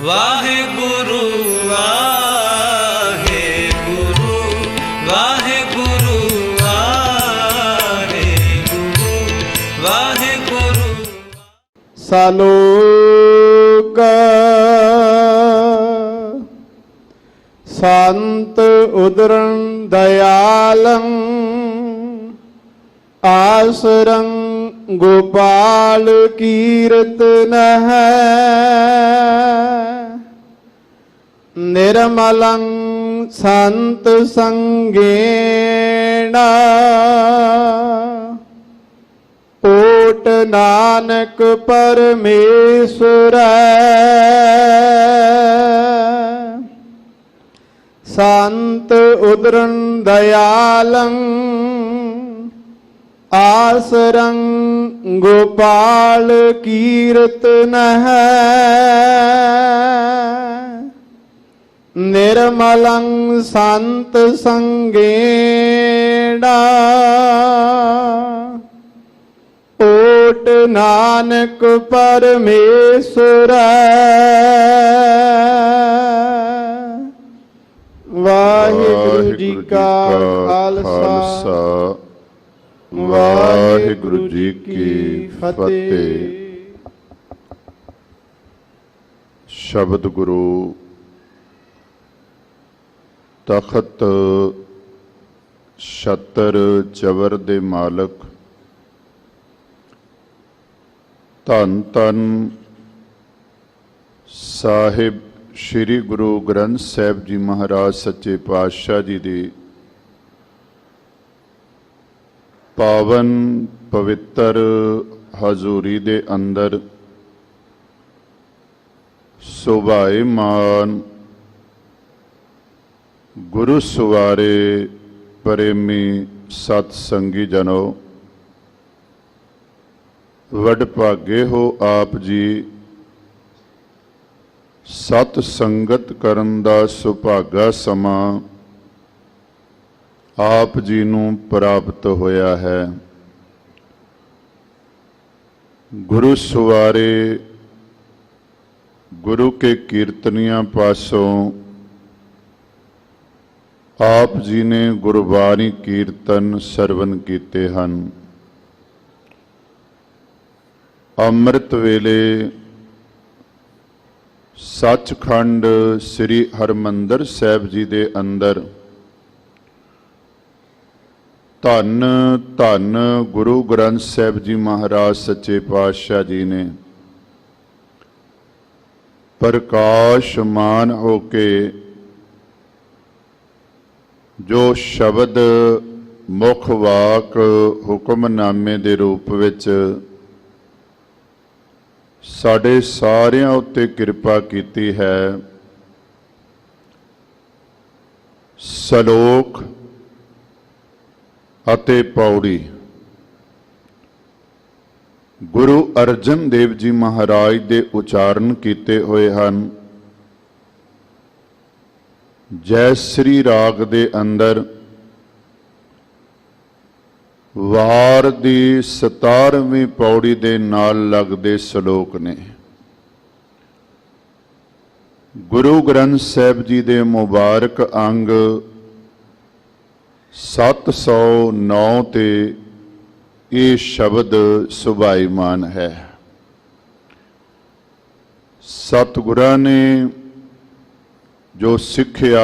ਵਾਹਿਗੁਰੂ ਵਾਹਿਗੁਰੂ ਵਾਹਿਗੁਰੂ ਵਾਹਿਗੁਰੂ ਵਾਹਿਗੁਰੂ। ਸਲੋਕ ਸੰਤ ਉਦਰੰ ਦਇਆਲੰ ਆਸਰੰ ਗੋਪਾਲ ਕੀਰਤਨ ਹੈ ਨਿਰਮਲੰ ਸੰਤ ਸੰਗੇਣ ਓਟ ਨਾਨਕ ਪਰਮੇਸ਼ਰ ਸੰਤ ਉਦਰੰ ਦਇਆਲੰ ਆਸਰੰ ਗੋਪਾਲ ਕੀਰਤਨ ਹੈ ਨਿਰਮਲੰ ਸੰਤ ਸੰਗੇਣ ਓਟ ਨਾਨਕ ਪਰਮੇਸ਼ਰ। ਵਾਹਿਗੁਰੂ ਜੀ ਕਾ ਖਾਲਸਾ ਵਾਹਿਗੁਰੂ ਜੀ ਕੀ ਫਤਿਹ। ਸ਼ਬਦ ਗੁਰੂ ਤਖਤ ਛਤਰ ਚਵਰ ਦੇ ਮਾਲਕ ਧੰਨ ਧੰਨ ਸਾਹਿਬ ਸ੍ਰੀ ਗੁਰੂ ਗ੍ਰੰਥ ਸਾਹਿਬ ਜੀ ਮਹਾਰਾਜ ਸੱਚੇ ਪਾਤਸ਼ਾਹ ਜੀ ਦੀ ਪਾਵਨ ਪਵਿੱਤਰ ਹਜ਼ੂਰੀ ਦੇ ਅੰਦਰ ਸੁਭਾਏਮਾਨ ਗੁਰੂ ਸਵਾਰੇ ਪ੍ਰੇਮੀ ਸਤ ਸੰਗੀ ਜਨੋ, ਵਡ ਭਾਗੇ ਹੋ ਆਪ ਜੀ। ਸਤ ਸੰਗਤ ਕਰਨ ਦਾ ਸੁਭਾਗਾ ਸਮਾਂ ਆਪ ਜੀ ਨੂੰ ਪ੍ਰਾਪਤ ਹੋਇਆ ਹੈ। ਗੁਰੂ ਸਵਾਰੇ ਗੁਰੂ ਕੇ ਕੀਰਤਨੀਆਂ ਪਾਸੋਂ ਆਪ ਜੀ ਨੇ ਗੁਰਬਾਣੀ ਕੀਰਤਨ ਸਰਵਨ ਕੀਤੇ ਹਨ। ਅੰਮ੍ਰਿਤ ਵੇਲੇ ਸੱਚਖੰਡ ਸ੍ਰੀ ਹਰਿਮੰਦਰ ਸਾਹਿਬ ਜੀ ਦੇ ਅੰਦਰ ਧੰਨ ਧੰਨ ਗੁਰੂ ਗ੍ਰੰਥ ਸਾਹਿਬ ਜੀ ਮਹਾਰਾਜ ਸੱਚੇ ਪਾਤਸ਼ਾਹ ਜੀ ਨੇ ਪ੍ਰਕਾਸ਼ਮਾਨ ਹੋ ਕੇ ਜੋ ਸ਼ਬਦ ਮੁੱਖ ਵਾਕ ਹੁਕਮਨਾਮੇ ਦੇ ਰੂਪ ਵਿੱਚ ਸਾਡੇ ਸਾਰਿਆਂ ਉੱਤੇ ਕਿਰਪਾ ਕੀਤੀ ਹੈ। ਸਲੋਕ ਅਤੇ ਪੌੜੀ ਗੁਰੂ ਅਰਜਨ ਦੇਵ ਜੀ ਮਹਾਰਾਜ ਦੇ ਉਚਾਰਨ ਕੀਤੇ ਹੋਏ ਹਨ। ਜੈ ਸ੍ਰੀ ਰਾਗ ਦੇ ਅੰਦਰ ਵਾਰ ਦੀ 17ਵੀਂ ਪੌੜੀ ਦੇ ਨਾਲ ਲੱਗਦੇ ਸ਼ਲੋਕ ਨੇ। ਗੁਰੂ ਗ੍ਰੰਥ ਸਾਹਿਬ ਜੀ ਦੇ ਮੁਬਾਰਕ ਅੰਗ 709 ਤੇ ਇਹ ਸ਼ਬਦ ਸੁਭਾਈਮਾਨ ਹੈ। ਸਤਿਗੁਰਾਂ ਨੇ ਜੋ ਸਿੱਖਿਆ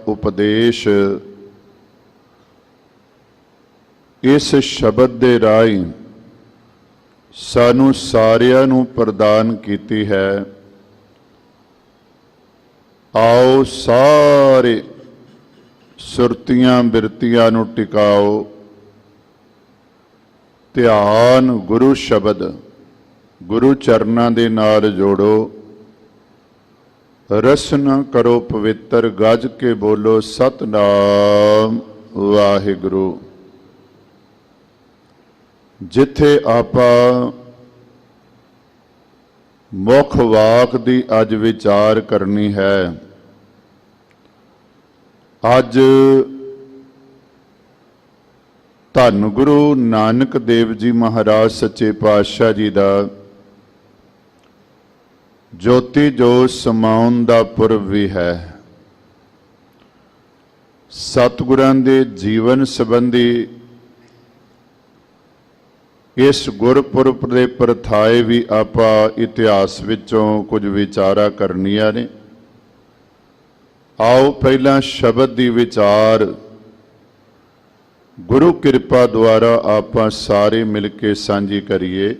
ਉਪਦੇਸ਼ ਇਸ ਸ਼ਬਦ ਦੇ ਰਾਹੀਂ ਸਾਨੂੰ ਸਾਰਿਆਂ ਨੂੰ ਪ੍ਰਦਾਨ ਕੀਤੀ ਹੈ। ਆਓ ਸਾਰੇ ਸੁਰਤੀਆਂ ਬਿਰਤੀਆਂ ਨੂੰ ਟਿਕਾਓ, ਧਿਆਨ ਗੁਰੂ ਸ਼ਬਦ ਗੁਰੂ ਚਰਨਾਂ ਦੇ ਨਾਲ ਜੋੜੋ, ਰਸਨਾ ਕਰੋ ਪਵਿੱਤਰ, ਗੱਜ ਕੇ ਬੋਲੋ ਸਤਿਨਾਮ ਵਾਹਿਗੁਰੂ। ਜਿੱਥੇ ਆਪਾਂ ਮੁੱਖ ਵਾਕ ਦੀ ਅੱਜ ਵਿਚਾਰ ਕਰਨੀ ਹੈ, ਅੱਜ ਧੰਨ ਗੁਰੂ ਨਾਨਕ ਦੇਵ ਜੀ ਮਹਾਰਾਜ ਸੱਚੇ ਪਾਤਸ਼ਾਹ ਜੀ ਦਾ ਜੋਤੀ ਜੋ ਸਮਾਉਣ ਦਾ ਪੁਰਬ ਵੀ ਹੈ। ਸਤਿਗੁਰਾਂ ਦੇ ਜੀਵਨ ਸੰਬੰਧੀ ਇਸ ਗੁਰਪੁਰਬ ਦੇ ਪ੍ਰਥਾਏ ਵੀ ਆਪਾਂ ਇਤਿਹਾਸ ਵਿੱਚੋਂ ਕੁਝ ਵਿਚਾਰਾ ਕਰਨੀਆਂ ਨੇ। ਆਓ ਪਹਿਲਾਂ ਸ਼ਬਦ ਦੀ ਵਿਚਾਰ ਗੁਰੂ ਕਿਰਪਾ ਦੁਆਰਾ ਆਪਾਂ ਸਾਰੇ ਮਿਲ ਕੇ ਸਾਂਝੀ ਕਰੀਏ।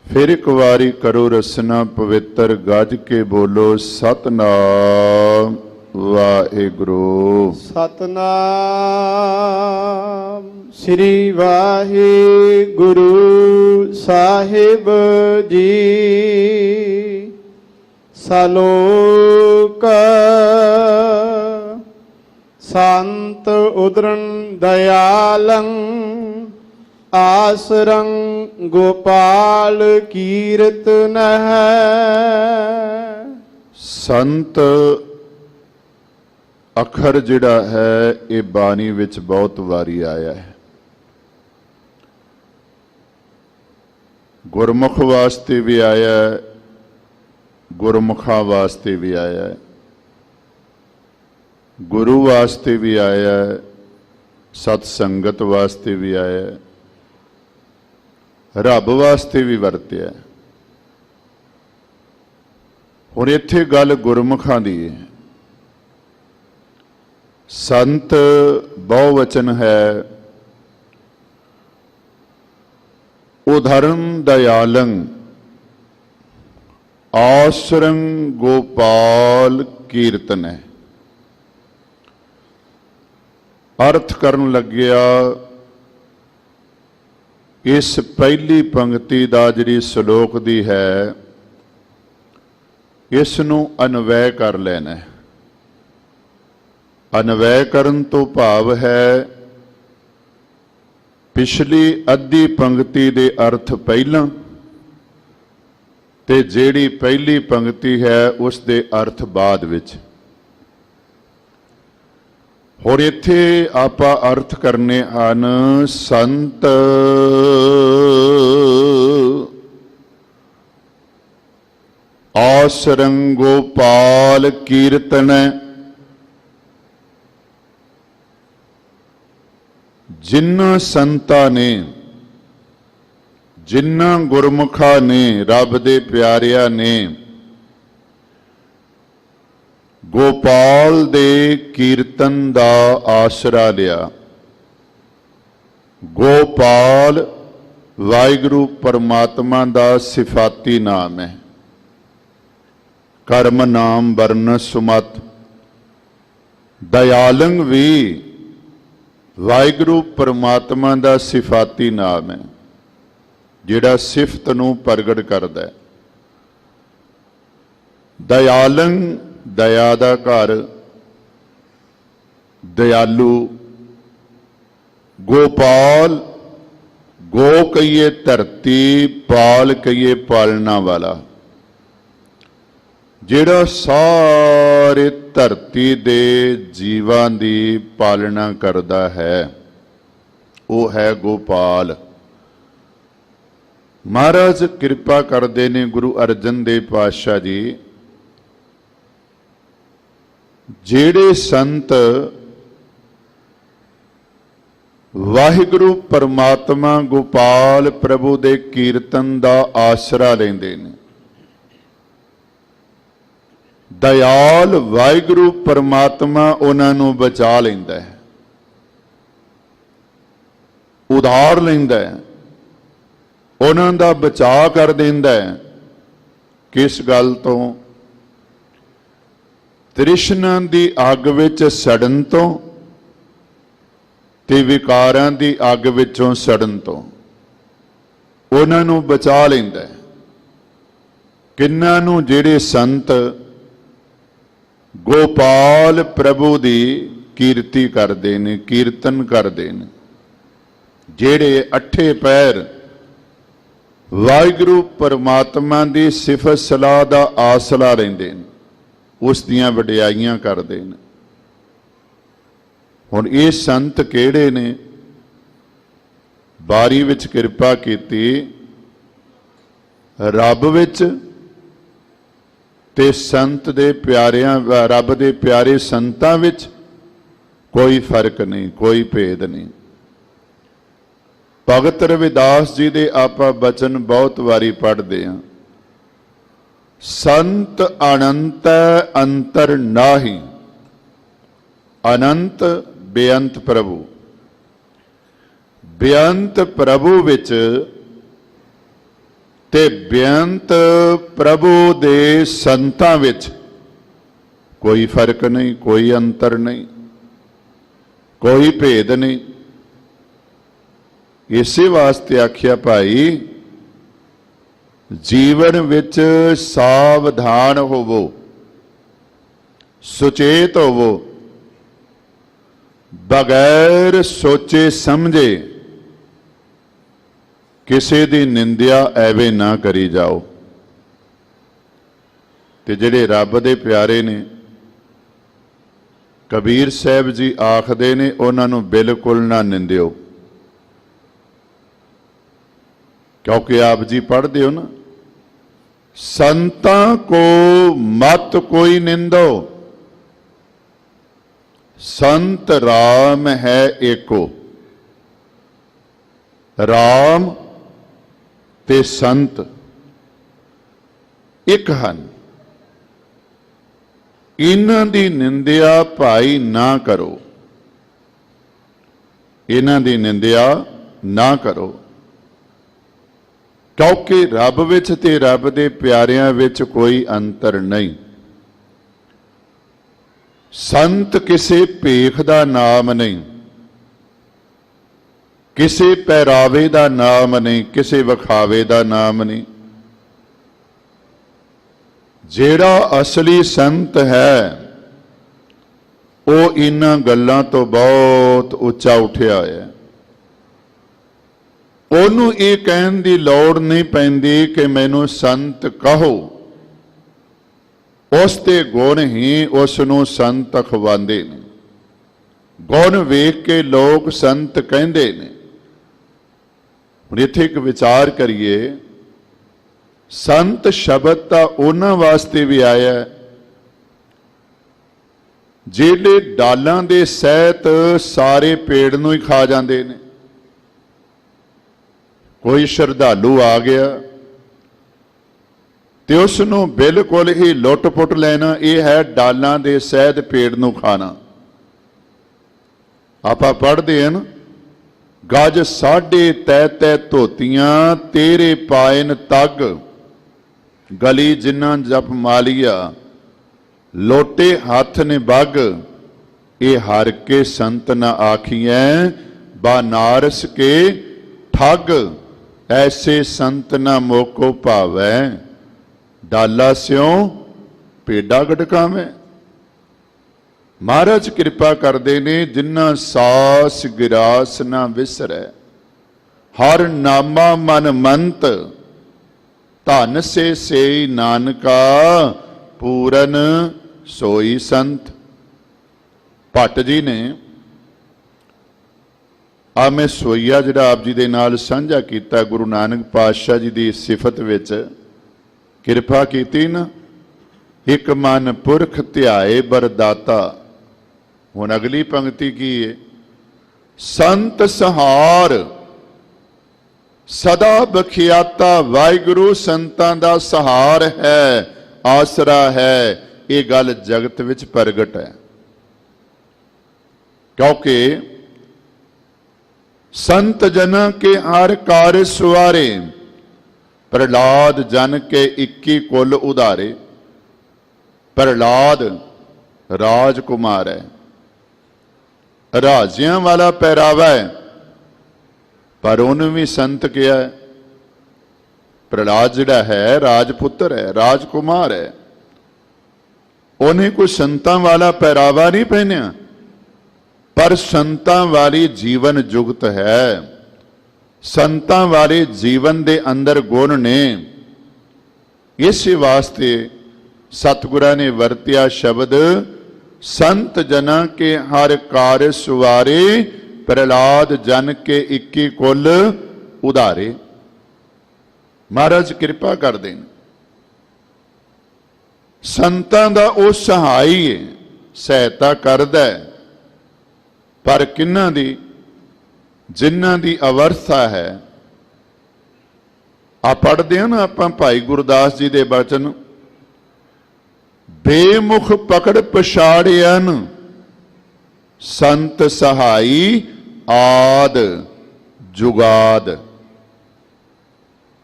ਫਿਰ ਇੱਕ ਵਾਰੀ ਕਰੋ ਰਸਨਾ ਪਵਿੱਤਰ, ਗੱਜ ਕੇ ਬੋਲੋ ਸਤਿਨਾਮ ਵਾਹਿਗੁਰੂ। ਸਤਨਾਮ ਸ੍ਰੀ ਵਾਹਿਗੁਰੂ ਸਾਹਿਬ ਜੀ। ਸਲੋਕ ਸੰਤ ਉਦਰਨ ਦਇਆਲੰ ਆਸਰੰ ਗੋਪਾਲ ਕੀਰਤਨ ਹੈ। ਸੰਤ ਅੱਖਰ ਜਿਹੜਾ ਹੈ ਇਹ ਬਾਣੀ ਵਿੱਚ ਬਹੁਤ ਵਾਰੀ ਆਇਆ ਹੈ। ਗੁਰਮੁਖ ਵਾਸਤੇ ਵੀ ਆਇਆ ਹੈ, ਗੁਰਮੁਖਾਂ ਵਾਸਤੇ ਵੀ ਆਇਆ ਹੈ, ਗੁਰੂ ਵਾਸਤੇ ਵੀ ਆਇਆ ਹੈ, ਸਤ ਸੰਗਤ ਵਾਸਤੇ ਵੀ ਆਇਆ ਹੈ, ਰੱਬ ਵਾਸਤੇ ਵੀ ਵਰਤਿਆ। ਹੁਣ ਇੱਥੇ ਗੱਲ ਗੁਰਮੁਖਾਂ ਦੀ ਹੈ। ਸੰਤ ਬਹੁਵਚਨ ਹੈ। ਉਦਾਹਰਨ ਦਇਆਲੰ ਆਸਰੰ ਗੋਪਾਲ ਕੀਰਤਨ ਹੈ। ਅਰਥ ਕਰਨ ਲੱਗਿਆ ਇਸ ਪਹਿਲੀ ਪੰਕਤੀ ਦਾ ਜਿਹੜੀ ਸ਼ਲੋਕ ਦੀ ਹੈ ਇਸ ਨੂੰ ਅਨਵੈ ਕਰ ਲੈਣਾ ਹੈ। ਅਨਵੈ ਕਰਨ ਤੋਂ ਭਾਵ ਹੈ ਪਿਛਲੀ ਅੱਧੀ ਪੰਕਤੀ ਦੇ ਅਰਥ ਪਹਿਲਾਂ ਤੇ ਜਿਹੜੀ ਪਹਿਲੀ ਪੰਕਤੀ ਹੈ ਉਸ ਦੇ ਅਰਥ ਬਾਅਦ ਵਿੱਚ। ਹੋਰ ਇੱਥੇ ਆਪਾਂ ਅਰਥ ਕਰਨੇ ਹਨ ਸੰਤ ਆਸਰੰ ਗੋਪਾਲ ਕੀਰਤਨ। ਜਿਨ੍ਹਾਂ ਸੰਤਾਂ ਨੇ, ਜਿਨ੍ਹਾਂ ਗੁਰਮੁਖਾਂ ਨੇ, ਰੱਬ ਦੇ ਪਿਆਰਿਆਂ ਨੇ ਗੋਪਾਲ ਦੇ ਕੀਰਤਨ ਦਾ ਆਸਰਾ ਲਿਆ। ਗੋਪਾਲ ਵਾਹਿਗੁਰੂ ਪਰਮਾਤਮਾ ਦਾ ਸਿਫਾਤੀ ਨਾਮ ਹੈ। ਕਰਮ ਨਾਮ ਵਰਨ ਸੁਮਤ। ਦਇਆਲੰ ਵੀ ਵਾਹਿਗੁਰੂ ਪਰਮਾਤਮਾ ਦਾ ਸਿਫਾਤੀ ਨਾਮ ਹੈ ਜਿਹੜਾ ਸਿਫਤ ਨੂੰ ਪ੍ਰਗਟ ਕਰਦਾ ਹੈ। ਦਇਆਲੰ ਦਇਆ ਦਾ ਘਰ, ਦਇਆਲੂ। ਗੋਪਾਲ, ਗੋ ਕਹੀਏ ਧਰਤੀ, ਪਾਲ ਕਹੀਏ ਪਾਲਣਾ ਵਾਲਾ, ਜਿਹੜਾ ਸਾਰੇ ਧਰਤੀ ਦੇ ਜੀਵਾਂ ਦੀ ਪਾਲਣਾ ਕਰਦਾ ਹੈ, ਉਹ ਹੈ ਗੋਪਾਲ। ਮਹਾਰਾਜ ਕਿਰਪਾ ਕਰਦੇ ਨੇ ਗੁਰੂ ਅਰਜਨ ਦੇਵ ਪਾਤਸ਼ਾਹ ਜੀ, ਜਿਹੜੇ ਸੰਤ ਵਾਹਿਗੁਰੂ ਪਰਮਾਤਮਾ ਗੋਪਾਲ ਪ੍ਰਭੂ ਦੇ ਕੀਰਤਨ ਦਾ ਆਸਰਾ ਲੈਂਦੇ ਨੇ, ਦਇਆਲ ਵਾਹਿਗੁਰੂ ਪਰਮਾਤਮਾ ਉਹਨਾਂ ਨੂੰ ਬਚਾ ਲੈਂਦਾ ਹੈ, ਉਧਾਰ ਲੈਂਦਾ ਹੈ, ਉਹਨਾਂ ਦਾ ਬਚਾਅ ਕਰ ਦਿੰਦਾ ਹੈ। ਕਿਸ ਗੱਲ ਤੋਂ? ਤ੍ਰਿਸ਼ਨਾ ਦੀ ਅੱਗ ਵਿੱਚ ਸੜਨ ਤੋਂ ਤੇ ਵਿਕਾਰਾਂ ਦੀ ਅੱਗ ਵਿੱਚੋਂ ਸੜਨ ਤੋਂ ਉਹਨਾਂ ਨੂੰ ਬਚਾ ਲੈਂਦਾ ਹੈ। ਕਿੰਨਾਂ ਨੂੰ? ਜਿਹੜੇ ਸੰਤ ਗੋਪਾਲ ਪ੍ਰਭੂ ਦੀ ਕੀਰਤੀ ਕਰਦੇ ਨੇ, ਕੀਰਤਨ ਕਰਦੇ ਨੇ, ਜਿਹੜੇ ਅੱਠੇ ਪੈਰ ਵਾਹਿਗੁਰੂ ਪਰਮਾਤਮਾ ਦੀ ਸਿਫਤ ਸਲਾਹ ਦਾ ਆਸਰਾ ਲੈਂਦੇ ਨੇ, ਉਸ ਦੀਆਂ ਵਡਿਆਈਆਂ ਕਰਦੇ ਨੇ। ਹੁਣ ਇਹ ਸੰਤ ਕਿਹੜੇ ਨੇ? ਬਾਰੀ ਵਿੱਚ ਕਿਰਪਾ ਕੀਤੀ, ਰੱਬ ਵਿੱਚ ਤੇ ਸੰਤ ਦੇ ਪਿਆਰਿਆਂ ਰੱਬ ਦੇ ਪਿਆਰੇ ਸੰਤਾਂ ਵਿੱਚ ਕੋਈ ਫਰਕ ਨਹੀਂ, ਕੋਈ ਭੇਦ ਨਹੀਂ। ਭਗਤ ਰਵਿਦਾਸ ਜੀ ਦੇ ਆਪਾਂ ਬਚਨ ਬਹੁਤ ਵਾਰੀ ਪੜ੍ਹਦੇ ਹਾਂ, ਸੰਤ ਅਨੰਤ ਅੰਤਰ ਨਾਹੀ, ਅਨੰਤ ਬੇਅੰਤ ਪ੍ਰਭੂ। ਬੇਅੰਤ ਪ੍ਰਭੂ ਵਿੱਚ ਤੇ ਬੇਅੰਤ ਪ੍ਰਭੂ ਦੇ ਸੰਤਾਂ ਵਿੱਚ ਕੋਈ ਫਰਕ ਨਹੀਂ, ਕੋਈ ਅੰਤਰ ਨਹੀਂ, ਕੋਈ ਭੇਦ ਨਹੀਂ। ਇਸੇ ਵਾਸਤੇ ਆਖਿਆ ਭਾਈ, ਜੀਵਨ ਵਿੱਚ ਸਾਵਧਾਨ ਹੋਵੋ, ਸੁਚੇਤ ਹੋਵੋ, ਬਗੈਰ ਸੋਚੇ ਸਮਝੇ ਕਿਸੇ ਦੀ ਨਿੰਦਿਆ ਐਵੇਂ ਨਾ ਕਰੀ ਜਾਓ। ਤੇ ਜਿਹੜੇ ਰੱਬ ਦੇ ਪਿਆਰੇ ਨੇ, ਕਬੀਰ ਸਾਹਿਬ ਜੀ ਆਖਦੇ ਨੇ, ਉਹਨਾਂ ਨੂੰ ਬਿਲਕੁਲ ਨਾ ਨਿੰਦਿਓ। ਕਿਉਂਕਿ ਆਪ ਜੀ ਪੜ੍ਹਦੇ ਹੋ ਨਾ, ਸੰਤਾਂ ਕੋ ਮਤ ਕੋਈ ਨਿੰਦੋ, ਸੰਤ ਰਾਮ ਹੈ ਏਕੋ। ਰਾਮ ਤੇ ਸੰਤ ਇੱਕ ਹਨ, ਇਹਨਾਂ ਦੀ ਨਿੰਦਿਆ ਭਾਈ ਨਾ ਕਰੋ, ਇਹਨਾਂ ਦੀ ਨਿੰਦਿਆ ਨਾ ਕਰੋ। ਕਿਉਂਕਿ ਰੱਬ ਵਿੱਚ ਤੇ ਰੱਬ ਦੇ ਪਿਆਰਿਆਂ ਵਿੱਚ ਕੋਈ ਅੰਤਰ ਨਹੀਂ। ਸੰਤ ਕਿਸੇ ਭੇਖ ਦਾ ਨਾਮ ਨਹੀਂ, ਕਿਸੇ ਪਹਿਰਾਵੇ ਦਾ ਨਾਮ ਨਹੀਂ, ਕਿਸੇ ਵਿਖਾਵੇ ਦਾ ਨਾਮ ਨਹੀਂ। ਜਿਹੜਾ ਅਸਲੀ ਸੰਤ ਹੈ ਉਹ ਇਹਨਾਂ ਗੱਲਾਂ ਤੋਂ ਬਹੁਤ ਉੱਚਾ ਉੱਠਿਆ ਹੋਇਆ। ਉਹਨੂੰ ਇਹ ਕਹਿਣ ਦੀ ਲੋੜ ਨਹੀਂ ਪੈਂਦੀ ਕਿ ਮੈਨੂੰ ਸੰਤ ਕਹੋ, ਉਸ ਤੇ ਗੁਣ ਹੀ ਉਸ ਨੂੰ ਸੰਤ ਅਖਵਾਉਂਦੇ ਨੇ। ਗੁਣ ਵੇਖ ਕੇ ਲੋਕ ਸੰਤ ਕਹਿੰਦੇ ਨੇ। ਹੁਣ ਇੱਥੇ ਇੱਕ ਵਿਚਾਰ ਕਰੀਏ, ਸੰਤ ਸ਼ਬਦ ਤਾਂ ਉਹਨਾਂ ਵਾਸਤੇ ਵੀ ਆਇਆ ਜਿਹੜੇ ਡਾਲਾਂ ਦੇ ਸਹਿਤ ਸਾਰੇ ਪੇੜ ਨੂੰ ਹੀ ਖਾ ਜਾਂਦੇ ਨੇ। ਕੋਈ ਸ਼ਰਧਾਲੂ ਆ ਗਿਆ ਤੇ ਉਸ ਨੂੰ ਬਿਲਕੁਲ ਹੀ ਲੁੱਟ-ਪੁੱਟ ਲੈਣਾ, ਇਹ ਹੈ ਡਾਲਾਂ ਦੇ ਸਹਿਤ ਪੇੜ ਨੂੰ ਖਾਣਾ। ਆਪਾਂ ਪੜ੍ਹਦੇ ਹਾਂ, ਗਜ ਸਾਢੇ ਤੈ ਤੈ ਧੋਤੀਆਂ ਤੇਰੇ ਪਾਇਨ ਤੱਗ, ਗਲੀ ਜਿਨ੍ਹਾਂ ਜਪ ਮਾਲੀਆ ਲੋਟੇ ਹੱਥ ਨੇ ਬੱਗ। ਇਹ ਹਰ ਕੇ ਸੰਤ ਨਾ ਆਖੀਐ ਬਾਨਾਰਸ ਕੇ ਠੱਗ, ਐਸੇ ਸੰਤ ਨਾ ਮੋਕੋ ਭਾਵੈ ਡਾਲਾ ਸਿਉ ਭੇਡਾ ਗਟਕਾਵੇਂ। ਮਹਾਰਾਜ ਕਿਰਪਾ ਕਰਦੇ ਨੇ, ਜਿਨ੍ਹਾਂ ਸਾਸ ਗਿਰਾਸ ਨਾ ਵਿਸਰੈ, ਹਰ ਨਾਮਾ ਮਨ ਮੰਤ, ਧਨ ਸੇ ਸੇਈ ਨਾਨਕਾ ਪੂਰਨ ਸੋਈ ਸੰਤ। ਭੱਟ ਜੀ ਨੇ ਆ ਮੈਂ ਸੋਈਆ ਜਿਹੜਾ ਆਪ ਜੀ ਦੇ ਨਾਲ ਸਾਂਝਾ ਕੀਤਾ, ਗੁਰੂ ਨਾਨਕ ਪਾਤਸ਼ਾਹ ਜੀ ਦੀ ਸਿਫਤ ਵਿੱਚ ਕਿਰਪਾ ਕੀਤੀ ਨਾ, ਇੱਕ ਮਨ ਪੁਰਖ ਧਿਆਏ ਬਰਦਾਤਾ। ਹੁਣ ਅਗਲੀ ਪੰਕਤੀ ਕੀ ਹੈ? ਸੰਤ ਸਹਾਰ ਸਦਾ ਬਖਿਆਤਾ, ਵਾਹਿਗੁਰੂ ਸੰਤਾਂ ਦਾ ਸਹਾਰ ਹੈ, ਆਸਰਾ ਹੈ। ਇਹ ਗੱਲ ਜਗਤ ਵਿੱਚ ਪ੍ਰਗਟ ਹੈ, ਕਿਉਂਕਿ ਸੰਤ ਜਨਾਂ ਕੇ ਹਰ ਕਾਰ ਸੁਆਰੇ, ਪ੍ਰਹਲਾਦ ਜਨ ਕੇ 21 ਕੁਲ ਉਧਾਰੇ। ਪ੍ਰਹਲਾਦ ਰਾਜਕੁਮਾਰ ਹੈ, ਰਾਜਿਆਂ ਵਾਲਾ ਪਹਿਰਾਵਾ ਹੈ, ਪਰ ਉਹਨੂੰ ਵੀ ਸੰਤ ਕਿਹਾ ਹੈ। ਪ੍ਰਹਲਾਦ ਜਿਹੜਾ ਹੈ ਰਾਜਪੁੱਤਰ ਹੈ, ਰਾਜਕੁਮਾਰ ਹੈ, ਉਹਨੇ ਕੋਈ ਸੰਤਾਂ ਵਾਲਾ ਪਹਿਰਾਵਾ ਨਹੀਂ ਪਹਿਨਿਆ, ਪਰ ਸੰਤਾਂ ਵਾਲੀ ਜੀਵਨ ਜੁਗਤ ਹੈ। ਸੰਤਾਂ ਵਾਲੇ ਜੀਵਨ ਦੇ ਅੰਦਰ ਗੁਣ ਨੇ। ਇਸੇ ਵਾਸਤੇ ਸਤਿਗੁਰਾਂ ਨੇ ਵਰਤਿਆ ਸ਼ਬਦ, ਸੰਤ ਜਨਾਂ ਕੇ ਹਰ ਕਾਰ ਸੁਵਾਰੇ, ਪ੍ਰਹਲਾਦ ਜਨ ਕੇ 21 ਕੁਲ ਉਧਾਰੇ। ਮਹਾਰਾਜ ਕਿਰਪਾ ਕਰਦੇ ਨੇ। ਸੰਤਾਂ ਦਾ ਉਹ ਸਹਾਈ ਹੈ, ਸਹਾਇਤਾ ਕਰਦਾ ਹੈ, ਪਰ ਕਿਹਨਾਂ ਦੀ? ਜਿਨ੍ਹਾਂ ਦੀ ਅਵਰਥਾ ਹੈ। ਆ ਪੜ੍ਹਦੇ ਹਾਂ ਨਾ ਆਪਾਂ ਭਾਈ ਗੁਰਦਾਸ ਜੀ ਦੇ ਬਚਨ, ਬੇਮੁਖ ਪਕੜ ਪਛਾੜਿਆਨ ਸੰਤ ਸਹਾਈ ਆਦ ਜੁਗਾਦ।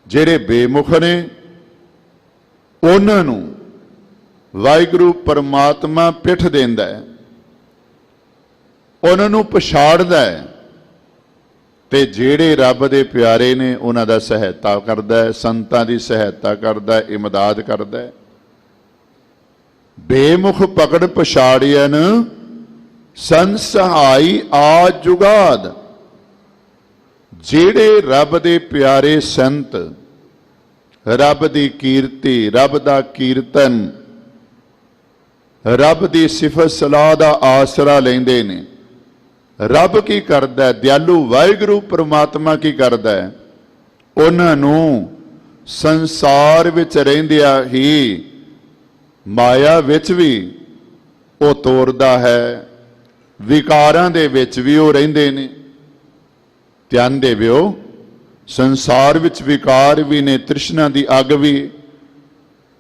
ਜਿਹੜੇ ਬੇਮੁਖ ਨੇ ਉਹਨਾਂ ਨੂੰ ਵਾਹਿਗੁਰੂ ਪਰਮਾਤਮਾ ਪਿੱਠ ਦਿੰਦਾ ਹੈ, ਉਹਨਾਂ ਨੂੰ ਪਛਾੜਦਾ ਹੈ, ਤੇ ਜਿਹੜੇ ਰੱਬ ਦੇ ਪਿਆਰੇ ਨੇ ਉਹਨਾਂ ਦਾ ਸਹਾਇਤਾ ਕਰਦਾ ਹੈ, ਸੰਤਾਂ ਦੀ ਸਹਾਇਤਾ ਕਰਦਾ ਹੈ, ਇਮਦਾਦ ਕਰਦਾ ਹੈ। ਬੇਮੁਖ ਪਕੜ ਪਛਾੜਿਆਨ ਸੰਤ ਸਹਾਈ ਆਦ ਜੁਗਾਦ। ਜਿਹੜੇ ਰੱਬ ਦੇ ਪਿਆਰੇ ਸੰਤ ਰੱਬ ਦੀ ਕੀਰਤੀ, ਰੱਬ ਦਾ ਕੀਰਤਨ, ਰੱਬ ਦੀ ਸਿਫਤ ਸਲਾਹ ਦਾ ਆਸਰਾ ਲੈਂਦੇ ਨੇ, ਰੱਬ ਕੀ ਕਰਦਾ ਹੈ? ਦਿਆਲੂ ਵਾਹਿਗੁਰੂ ਪਰਮਾਤਮਾ ਕੀ ਕਰਦਾ ਹੈ? ਉਹਨਾਂ ਨੂੰ ਸੰਸਾਰ ਵਿੱਚ ਰਹਿੰਦਿਆਂ ਹੀ ਮਾਇਆ ਵਿੱਚ ਵੀ ਉਹ ਤੋਰਦਾ ਹੈ, ਵਿਕਾਰਾਂ ਦੇ ਵਿੱਚ ਵੀ ਉਹ ਰਹਿੰਦੇ ਨੇ। ਧਿਆਨ ਦੇਵਿਓ, ਸੰਸਾਰ ਵਿੱਚ ਵਿਕਾਰ ਵੀ ਨੇ, ਤ੍ਰਿਸ਼ਨਾ ਦੀ ਅੱਗ ਵੀ,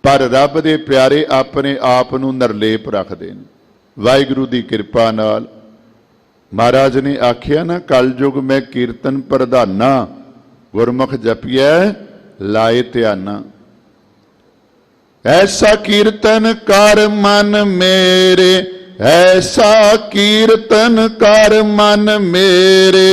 ਪਰ ਰੱਬ ਦੇ ਪਿਆਰੇ ਆਪਣੇ ਆਪ ਨੂੰ ਨਿਰਲੇਪ ਰੱਖਦੇ ਨੇ ਵਾਹਿਗੁਰੂ ਦੀ ਕਿਰਪਾ ਨਾਲ। ਮਹਾਰਾਜ ਨੇ ਆਖਿਆ ਨਾ, ਕਲਯੁਗ ਮੈਂ ਕੀਰਤਨ ਪ੍ਰਧਾਨਾ, ਗੁਰਮੁਖ ਜਪੀਐ ਲਾਏ ਧਿਆਨਾ। ਐਸਾ ਕੀਰਤਨ ਕਰ ਮਨ ਮੇਰੇ, ਐਸਾ ਕੀਰਤਨ ਕਰ ਮਨ ਮੇਰੇ।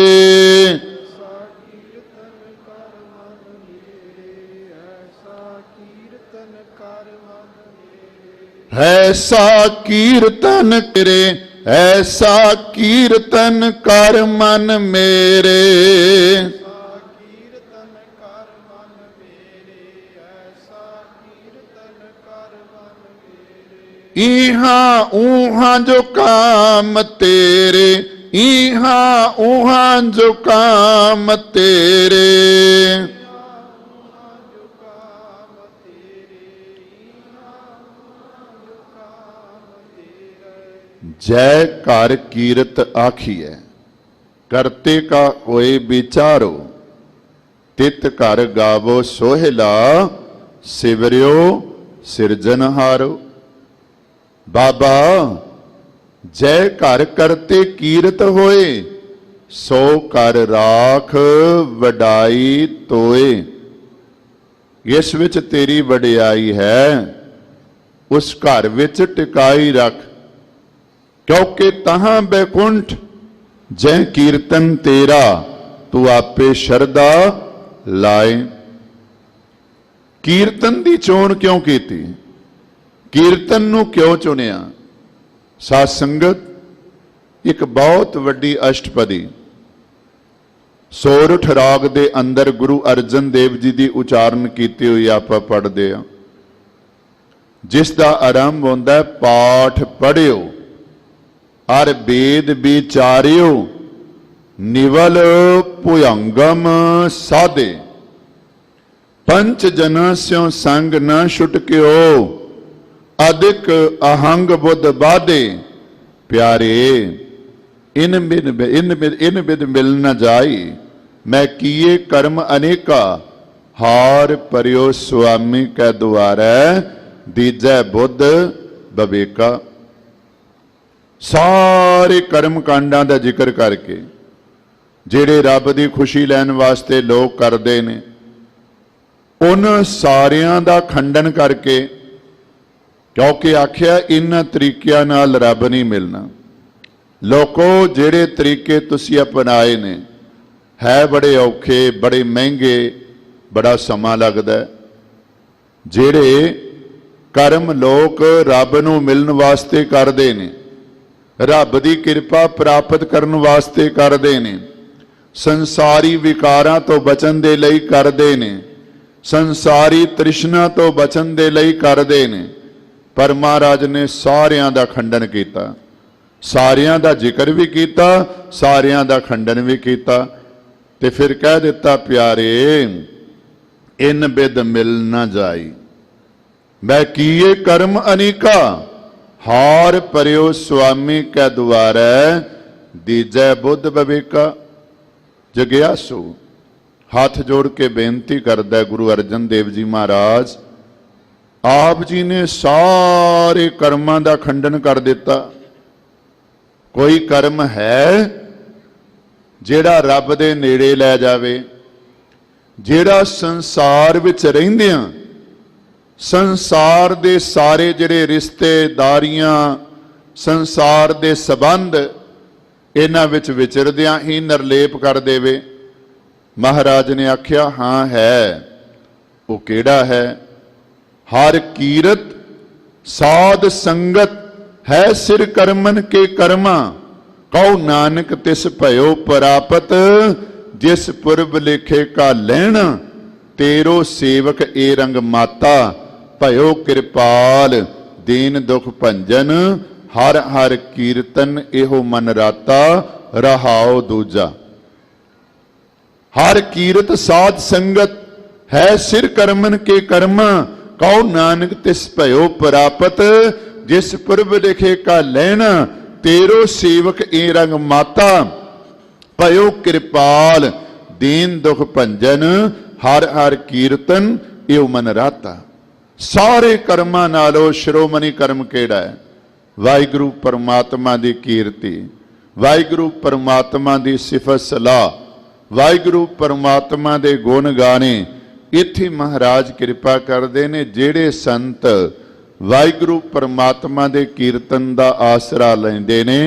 ਐਸਾ ਕੀਰਤਨ ਕਰੇ, ਐਸਾ ਕੀਰਤਨ ਕਰ ਮਨ ਮੇਰੇ। इहाँ ऊहाँ जो काम तेरे, इहाँ ऊहाँ जो काम तेरे। जय कर कीरत आखिए, करते का होए विचारो, तित कर गावो सोहला, सिवरियो सिरजनहारो। बाबा जय घर करते कीरत होए, सो कर राख वडाई तोए। इस विच तेरी वडियाई है, उस घर विच टिकाई रख, क्योंकि तहां बैकुंठ जय कीर्तन तेरा, तू आपे शरदा लाए। कीर्तन दी चोण क्यों कीती? ਕੀਰਤਨ ਨੂੰ ਕਿਉਂ ਚੁਣਿਆ? ਸਾਧ ਸੰਗਤ, ਇੱਕ ਬਹੁਤ ਵੱਡੀ ਅਸ਼ਟਪਦੀ ਸੋਰਠ ਰਾਗ ਦੇ ਅੰਦਰ ਗੁਰੂ ਅਰਜਨ ਦੇਵ ਜੀ ਦੀ ਉਚਾਰਨ ਕੀਤੀ ਹੋਈ ਆਪਾਂ ਪੜ੍ਹਦੇ ਹਾਂ, ਜਿਸ ਦਾ ਆਰੰਭ ਹੁੰਦਾ, ਪਾਠ ਪੜ੍ਹਿਓ ਅਰ ਵੇਦ ਵਿਚਾਰਿਓ, ਨਿਵਲ ਭੁਯੰਗਮ ਸਾਧੇ, ਪੰਚ ਜਨਾਂ ਸਿਉ ਸੰਗ ਨਾ ਛੁਟਕਿਓ, अधिक अहंग बुद्ध बाधे। प्यारे इन बिद मिल न जाई, मैं किए कर्म अनेका, हार परियो स्वामी कै द्वारै, दीजै बुद्ध बवेका। सारे कर्म कांडां दा जिक्र करके ਜਿਹੜੇ ਰੱਬ ਦੀ ਖੁਸ਼ੀ ਲੈਣ ਵਾਸਤੇ ਲੋਕ ਕਰਦੇ ਨੇ, ਉਹਨਾਂ ਸਾਰਿਆਂ ਦਾ ਖੰਡਨ ਕਰਕੇ, क्योंकि आख्या इन तरीकों नाल रब नहीं मिलना। लोगों जेड़े तरीके तुसी अपनाए ने है बड़े औखे, बड़े महंगे, बड़ा समा लगता है। जेड़े कर्म लोग रब नूं मिलन वास्ते करते ने, रब दी किरपा प्राप्त करन वास्ते करते ने, संसारी विकारां तो बचन दे लई करते ने, संसारी तृष्णा तो बचन दे लई करते ने, पर महाराज ने सारियां दा खंडन किया, सारियां दा जिक्र भी किया, सारियां दा खंडन भी किया, ते फिर कह दिता, प्यारे इन बिद मिल ना जाई। मैं किए कर्म अनेका, हार परियो स्वामी कै द्वारै, दीजै बुद्ध विवेका। जग्यासु हाथ जोड़ के बेनती करदा गुरु अर्जन देव जी महाराज, आप जी ने सारे कर्मां दा खंडन कर दिता। कोई कर्म है जेड़ा रब दे नेड़े लै जावे, जेड़ा संसार विच रहिंदियां संसार दे सारे जिहड़े रिश्तेदारियां, संसार दे संबंध इन्हां विच विचरदियां ही निर्लेप कर देवे। महाराज ने आख्या हाँ है। वो केड़ा है? हर कीरत साध संगत है सिर कर्मन के कर्मा, कहो नानक तिस भयो परापत, जिस पुरब लिखे का लैण, तेरो सेवक ए रंग माता, भयो कृपाल दीन दुख भंजन, हर हर कीर्तन एहो मन राता, रहाओ दूजा। हर कीरत साध संगत है सिर कर्मन के कर्मा, कहो नानक तिस भयो परापत, जिस पुरब लिखे का लैना, तेरो सेवक ए रंग माता, भयो कृपाल दीन दुख भंजन, हर हर कीर्तन एहो मन राता। सारे कर्मां नालों शिरोमणि कर्म केड़ा है? वाहिगुरु परमात्मा दी कीर्ति, वाहिगुरु परमात्मा दी सिफत सलाह, वाहिगुरु परमात्मा दे गुण गाने। इत्थे महाराज कृपा करदे ने जेड़े संत वाहिगुरु परमात्मा दे कीर्तन दा आसरा लैंदे ने,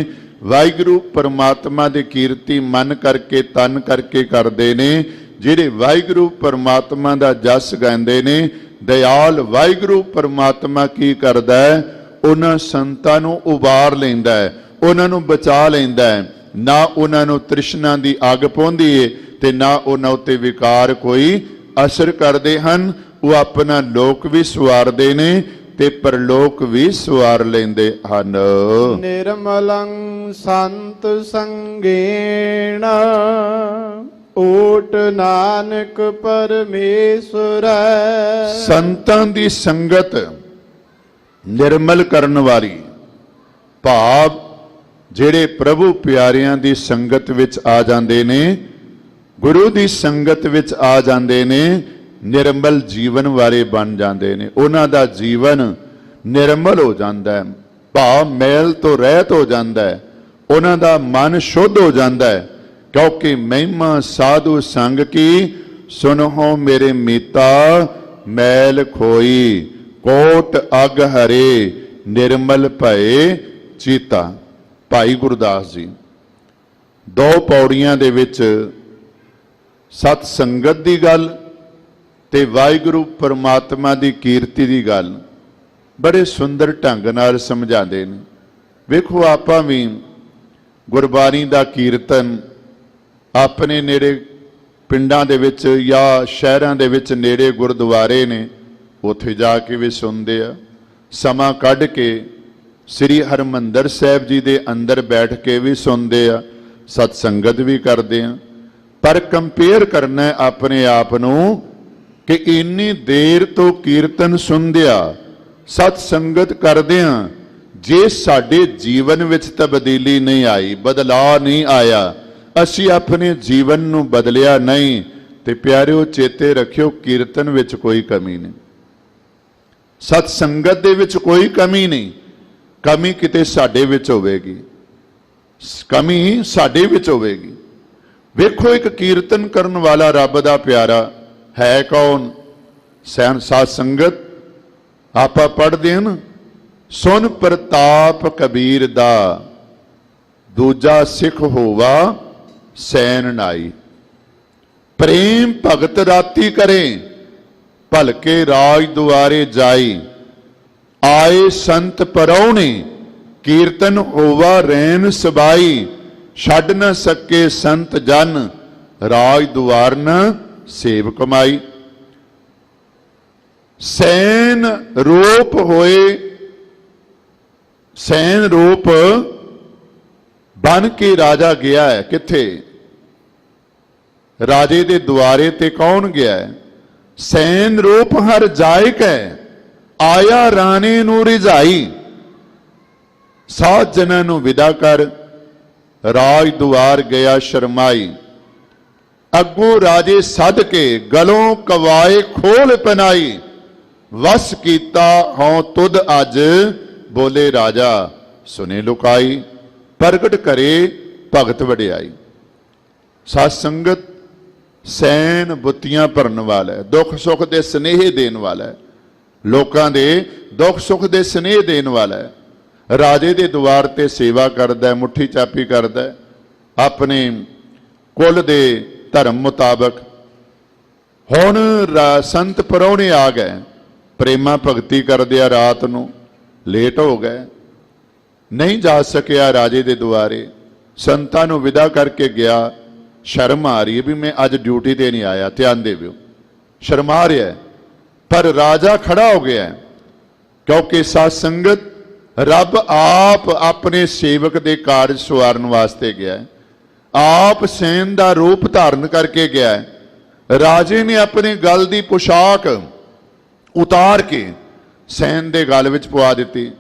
वाहिगुरु परमात्मा दे कीर्ति मन करके तन करके करदे ने, जेड़े वाहिगुरु परमात्मा दा जस गांदे ने, दयाल वाहिगुरु परमात्मा की करदा है? उन्हां संतां नूं उबार लैंदा है, उन्हां नूं बचा लैंदा है। ना उन्हां नूं तृष्णा दी अग पौंदी है ते ना उन्हां उत्ते विकार कोई असर करदे हन। वो अपना लोक भी सवारदे ने ते परलोक भी सवार लैंदे हन। निर्मलं संत संगेण, ओट नानक परमेश्वर। संतां दी संगत निर्मल करन वाली, भाव ਜਿਹੜੇ ਪ੍ਰਭੂ ਪਿਆਰਿਆਂ ਦੀ ਸੰਗਤ ਵਿੱਚ ਆ ਜਾਂਦੇ ਨੇ, ਗੁਰੂ ਦੀ ਸੰਗਤ ਵਿੱਚ ਆ ਜਾਂਦੇ ਨੇ, ਨਿਰਮਲ ਜੀਵਨ ਵਾਲੇ ਬਣ ਜਾਂਦੇ ਨੇ। ਉਹਨਾਂ ਦਾ ਜੀਵਨ ਨਿਰਮਲ ਹੋ ਜਾਂਦਾ ਹੈ, ਭਾਵ ਮੈਲ ਤੋਂ ਰਹਿਤ ਹੋ ਜਾਂਦਾ ਹੈ, ਉਹਨਾਂ ਦਾ ਮਨ ਸ਼ੁੱਧ ਹੋ ਜਾਂਦਾ ਹੈ। ਕਿਉਂਕਿ ਮਹਿਮਾ ਸਾਧੂ ਸੰਗ ਕੀ, ਸੁਨਹੁ ਮੇਰੇ ਮੀਤਾ ਮੈਲ ਖੋਈ, ਕੋਟ ਅਗ ਹਰੇ ਨਿਰਮਲ ਭਏ ਚੀਤਾ। ਭਾਈ ਗੁਰਦਾਸ ਜੀ ਦੋ ਪੌੜੀਆਂ ਦੇ ਵਿੱਚ ਸਤ ਸੰਗਤ ਦੀ ਗੱਲ ਤੇ ਵਾਹਿਗੁਰੂ ਪਰਮਾਤਮਾ ਦੀ ਕੀਰਤੀ ਦੀ ਗੱਲ ਬੜੇ ਸੁੰਦਰ ਢੰਗ ਨਾਲ ਸਮਝਾਉਂਦੇ ਨੇ। ਵੇਖੋ ਆਪਾਂ ਵੀ ਗੁਰਬਾਣੀ ਦਾ ਕੀਰਤਨ ਆਪਣੇ ਨੇੜੇ ਪਿੰਡਾਂ ਦੇ ਵਿੱਚ ਜਾਂ ਸ਼ਹਿਰਾਂ ਦੇ ਵਿੱਚ ਨੇੜੇ ਗੁਰਦੁਆਰੇ ਨੇ, ਉੱਥੇ ਜਾ ਕੇ ਵੀ ਸੁਣਦੇ ਆ। ਸਮਾਂ ਕੱਢ ਕੇ ਸ੍ਰੀ ਹਰਿਮੰਦਰ ਸਾਹਿਬ ਜੀ ਦੇ ਅੰਦਰ ਬੈਠ ਕੇ ਵੀ ਸੁਣਦੇ ਆ, ਸਤ ਸੰਗਤ ਵੀ ਕਰਦੇ ਆ। ਪਰ ਕੰਪੇਅਰ ਕਰਨਾ ਆਪਣੇ ਆਪ ਨੂੰ ਕਿ ਇੰਨੀ ਦੇਰ ਤੋਂ ਕੀਰਤਨ ਸੁਣਦਿਆਂ, ਸਤ ਸੰਗਤ ਕਰਦਿਆਂ, ਜੇ ਸਾਡੇ ਜੀਵਨ ਵਿੱਚ ਤਬਦੀਲੀ ਨਹੀਂ ਆਈ, ਬਦਲਾਅ ਨਹੀਂ ਆਇਆ, ਅਸੀਂ ਆਪਣੇ ਜੀਵਨ ਨੂੰ ਬਦਲਿਆ ਨਹੀਂ, ਤੇ ਪਿਆਰਿਓ ਚੇਤੇ ਰੱਖਿਓ ਕੀਰਤਨ ਵਿੱਚ ਕੋਈ ਕਮੀ ਨਹੀਂ, ਸਤ ਸੰਗਤ ਦੇ ਵਿੱਚ ਕੋਈ ਕਮੀ ਨਹੀਂ। ਕਮੀ ਕਿਤੇ ਸਾਡੇ ਵਿੱਚ ਹੋਵੇਗੀ, ਕਮੀ ਸਾਡੇ ਵਿੱਚ ਹੋਵੇਗੀ। ਵੇਖੋ ਇੱਕ ਕੀਰਤਨ ਕਰਨ ਵਾਲਾ ਰੱਬ ਦਾ ਪਿਆਰਾ ਹੈ ਕੌਣ? ਸਾਧ ਸੰਗਤ। ਆਪਾਂ ਪੜ੍ਹਦੇ ਹਾਂ ਨਾ, ਸੁਨ ਪ੍ਰਤਾਪ ਕਬੀਰ ਦਾ, ਦੂਜਾ ਸਿੱਖ ਹੋਵਾ ਸੈਨ ਨਾਈ। ਪ੍ਰੇਮ ਭਗਤ ਰਾਤੀ ਕਰੇ, ਭਲਕੇ ਰਾਜ ਦੁਆਰੇ ਜਾਈ। ਆਏ ਸੰਤ ਪਰੌਣੇ, ਕੀਰਤਨ ਹੋਵਾ ਰੈਨ ਸਬਾਈ। ਛੱਡ ਨਾ ਸਕੇ ਸੰਤ ਜਨ, ਰਾਜ ਦੁਆਰ ਨ ਸੇਵ ਕਮਾਈ। ਸੈਨ ਰੂਪ ਹੋਏ, ਸੈਨ ਰੂਪ ਬਣ ਕੇ ਰਾਜਾ ਗਿਆ ਹੈ। ਕਿੱਥੇ? ਰਾਜੇ ਦੇ ਦੁਆਰੇ ਤੇ ਕੌਣ ਗਿਆ ਹੈ? ਸੈਨ ਰੂਪ ਹਰ ਜਾਇਕ ਹੈ, ਆਇਆ ਰਾਣੇ ਨੂੰ ਰਿਝਾਈ, ਸਾਧ ਜਨਾਂ ਨੂੰ ਵਿਦਾ ਕਰ, ਰਾਜ ਦੁਆਰ ਗਿਆ ਸ਼ਰਮਾਈ। ਅੱਗੋਂ ਰਾਜੇ ਸੱਦ ਕੇ ਗਲੋਂ ਕਵਾਏ ਖੋਲ ਪਨਾਈ, ਵਸ ਕੀਤਾ ਹਉ ਤੁਧ ਅੱਜ, ਬੋਲੇ ਰਾਜਾ ਸੁਨੇ ਲੁਕਾਈ। ਪ੍ਰਗਟ ਕਰੇ ਭਗਤ ਵਡਿਆਈ। ਸਾਧ ਸੰਗਤ ਸੈਨ ਬੁੱਤੀਆਂ ਭਰਨ ਵਾਲਾ ਹੈ, ਦੁੱਖ ਸੁੱਖ ਦੇ ਸਨੇਹ ਦੇਣ ਵਾਲਾ ਹੈ, ਲੋਕਾਂ ਦੇ ਦੁੱਖ ਸੁੱਖ ਦੇ ਸਨੇਹ ਦੇਣ ਵਾਲਾ ਹੈ। ਰਾਜੇ ਦੇ ਦੁਆਰ ਤੇ ਸੇਵਾ ਕਰਦਾ, ਮੁੱਠੀ ਚਾਪੀ ਕਰਦਾ, ਆਪਣੇ ਕੁਲ ਦੇ ਧਰਮ ਮੁਤਾਬਕ। ਹੁਣ ਸੰਤ ਪਰੌਣੇ ਆ ਗਏ, ਪ੍ਰੇਮਾ ਭਗਤੀ ਕਰਦੇ ਆ, ਰਾਤ ਨੂੰ ਲੇਟ ਹੋ ਗਏ, ਨਹੀਂ ਜਾ ਸਕਿਆ ਰਾਜੇ ਦੇ ਦੁਆਰੇ। ਸੰਤਾਂ ਨੂੰ ਵਿਦਾ ਕਰਕੇ ਗਿਆ, ਸ਼ਰਮ ਆ ਰਹੀ ਹੈ ਵੀ ਮੈਂ ਅੱਜ ਡਿਊਟੀ ਤੇ ਨਹੀਂ ਆਇਆ, ਧਿਆਨ ਦੇਵੋ, ਸ਼ਰਮਾ ਰਿਹਾ ਹੈ। ਪਰ ਰਾਜਾ ਖੜਾ ਹੋ ਗਿਆ, ਕਿਉਂਕਿ ਸਾਧ ਸੰਗਤ ਰੱਬ ਆਪ ਆਪਣੇ ਸੇਵਕ ਦੇ ਕਾਰਜ ਸਵਾਰਨ ਵਾਸਤੇ ਗਿਆ ਹੈ, ਆਪ ਸੈਨ ਦਾ ਰੂਪ ਧਾਰਨ ਕਰਕੇ ਗਿਆ ਹੈ। ਰਾਜੇ ਨੇ ਆਪਣੀ ਗਲ ਦੀ ਪੁਸ਼ਾਕ ਉਤਾਰ ਕੇ ਸੈਨ ਦੇ ਗਲ ਵਿੱਚ ਪਵਾ ਦਿੱਤੀ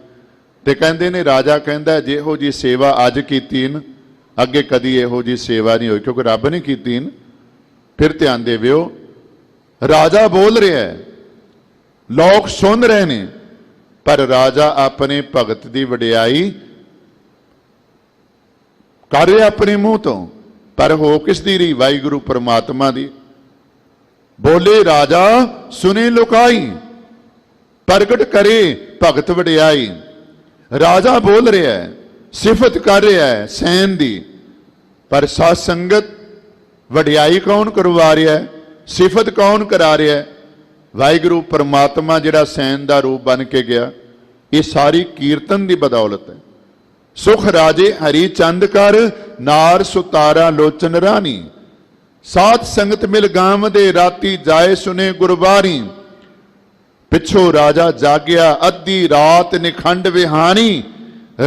ਤੇ ਕਹਿੰਦੇ ਨੇ, ਰਾਜਾ ਕਹਿੰਦਾ ਜਿਹੋ ਜੀ ਸੇਵਾ ਅੱਜ ਕੀਤੀ ਨਾ, ਅੱਗੇ ਕਦੀ ਇਹੋ ਜੀ ਸੇਵਾ ਨਹੀਂ ਹੋਈ, ਕਿਉਂਕਿ ਰੱਬ ਨੇ ਕੀਤੀ ਨਾ। ਫਿਰ ਧਿਆਨ ਦੇਵਿਓ, ਰਾਜਾ ਬੋਲ ਰਿਹਾ ਹੈ, ਲੋਕ ਸੁਣ ਰਹੇ ਨੇ, ਪਰ ਰਾਜਾ ਆਪਣੇ ਭਗਤ ਦੀ ਵਡਿਆਈ ਕਰ ਰਿਹਾ ਆਪਣੇ ਮੂੰਹ ਤੋਂ, ਪਰ ਹੋ ਕਿਸ ਦੀ ਰਹੀ? ਵਾਹਿਗੁਰੂ ਪਰਮਾਤਮਾ ਦੀ। ਬੋਲੇ ਰਾਜਾ ਸੁਨੇ ਲੁਕਾਈ, ਪ੍ਰਗਟ ਕਰੇ ਭਗਤ ਵਡਿਆਈ। ਰਾਜਾ ਬੋਲ ਰਿਹਾ ਹੈ, ਸਿਫਤ ਕਰ ਰਿਹਾ ਹੈ ਸੈਨ ਦੀ, ਪਰ ਸਾਧ ਸੰਗਤ ਵਡਿਆਈ ਕੌਣ ਕਰਵਾ ਰਿਹਾ ਹੈ? ਸਿਫਤ ਕੌਣ ਕਰਾ ਰਿਹਾ ਹੈ? ਵਾਹਿਗੁਰੂ ਪਰਮਾਤਮਾ ਜਿਹੜਾ ਸੈਨ ਦਾ ਰੂਪ ਬਣ ਕੇ ਗਿਆ। ਇਹ ਸਾਰੀ ਕੀਰਤਨ ਦੀ ਬਦੌਲਤ ਹੈ। ਸੁਖ ਰਾਜੇ ਹਰੀ ਚੰਦ ਕਰ, ਨਾਰ ਸੁਤਾਰਾ ਲੋਚਨ ਰਾਣੀ। ਸਾਧ ਸੰਗਤ ਮਿਲ ਗਾਵਦੇ, ਰਾਤੀ ਜਾਏ ਸੁਨੇ ਗੁਰਬਾਣੀ। ਪਿੱਛੋਂ ਰਾਜਾ ਜਾਗਿਆ, ਅੱਧੀ ਰਾਤ ਨਿਖੰਡ ਵਿਹਾਣੀ।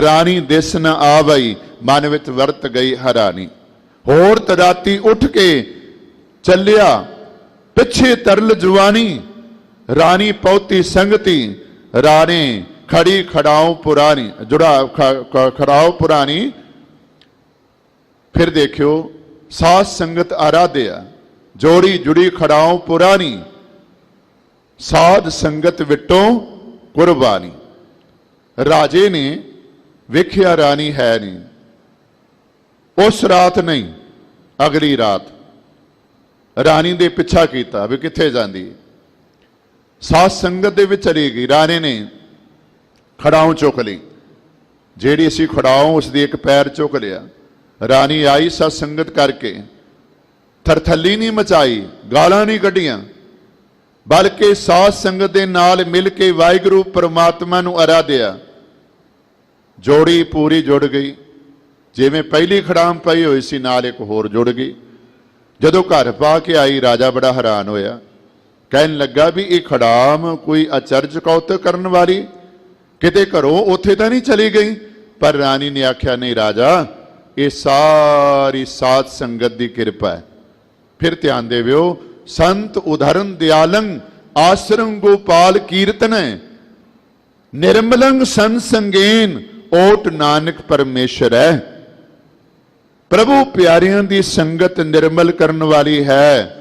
ਰਾਣੀ ਦਿਸ ਨ ਆਵਈ, ਮਨ ਵਿੱਚ ਵਰਤ ਗਈ ਹੈਰਾਨੀ। ਹੋਰ ਤਰਾਤੀ ਉੱਠ ਕੇ ਚੱਲਿਆ, ਪਿੱਛੇ ਤਰਲ ਜਵਾਨੀ। ਰਾਣੀ ਪੌਤੀ ਸੰਗਤੀ, ਰਾਣੇ ਖੜੀ ਖੜਾਉ ਪੁਰਾਣੀ, ਖੜਾਉ ਪੁਰਾਣੀ। ਫਿਰ ਦੇਖਿਓ, ਸਾਧ ਸੰਗਤ ਆਰਾਧਿਆ, ਜੋੜੀ ਜੁੜੀ ਖੜਾਉ ਪੁਰਾਣੀ। ਸਾਧ ਸੰਗਤ ਵਿਟੋਂ ਕੁਰਬਾਨੀ। ਰਾਜੇ ਨੇ ਵੇਖਿਆ ਰਾਣੀ ਹੈ ਨਹੀਂ, ਉਸ ਰਾਤ ਨਹੀਂ, ਅਗਲੀ ਰਾਤ ਰਾਣੀ ਦੇ ਪਿੱਛਾ ਕੀਤਾ ਵੀ ਕਿੱਥੇ ਜਾਂਦੀ। ਸਾਧ ਸੰਗਤ ਦੇ ਵਿੱਚ ਚਲੀ ਗਈ। ਰਾਣੇ ਨੇ ਖੜਾਉ ਚੁੱਕ ਲਈ, ਜਿਹੜੀ ਸੀ ਖੜਾਉ ਉਸ ਦੀ ਇੱਕ ਪੈਰ ਚੁੱਕ ਲਿਆ। ਰਾਣੀ ਆਈ ਸਾਧ ਸੰਗਤ ਕਰਕੇ, ਥਰਥੱਲੀ ਨਹੀਂ ਮਚਾਈ, ਗਾਲਾਂ ਨਹੀਂ ਕੱਢੀਆਂ, ਬਲਕਿ ਸਾਧ ਸੰਗਤ ਦੇ ਨਾਲ ਮਿਲ ਕੇ ਵਾਹਿਗੁਰੂ ਪਰਮਾਤਮਾ ਨੂੰ ਆਰਾਧਿਆ। ਜੋੜੀ ਪੂਰੀ ਜੁੜ ਗਈ, ਜਿਵੇਂ ਪਹਿਲੀ ਖੜਾਮ ਪਈ ਹੋਈ ਸੀ ਨਾਲ ਇੱਕ ਹੋਰ ਜੁੜ ਗਈ। ਜਦੋਂ ਘਰ ਪਾ ਕੇ ਆਈ, ਰਾਜਾ ਬੜਾ ਹੈਰਾਨ ਹੋਇਆ, ਕਹਿਣ ਲੱਗਾ ਵੀ ਇਹ ਖੜਾਮ ਕੋਈ ਅਚਰਜ ਕੌਤਕ ਕਰਨ ਵਾਲੀ, ਕਿਤੇ ਘਰੋਂ ਉੱਥੇ ਤਾਂ ਨਹੀਂ ਚਲੀ ਗਈ। ਪਰ ਰਾਣੀ ਨੇ ਆਖਿਆ, ਨਹੀਂ ਰਾਜਾ, ਇਹ ਸਾਰੀ ਸਾਧ ਸੰਗਤ ਦੀ ਕਿਰਪਾ ਹੈ। ਫਿਰ ਧਿਆਨ ਦੇਵਿਓ, ਸੰਤ ਉਦਾਹਰਨ ਦਿਆਲੰ, ਆਸਰੰ ਗੋਪਾਲ ਕੀਰਤਨ। ਨਿਰਮਲੰ ਸੰਤ ਸੰਗੇਨ, ਓਟ ਨਾਨਕ ਪਰਮੇਸ਼ਰ ਹੈ। ਪ੍ਰਭੂ ਪਿਆਰਿਆਂ ਦੀ ਸੰਗਤ ਨਿਰਮਲ ਕਰਨ ਵਾਲੀ ਹੈ।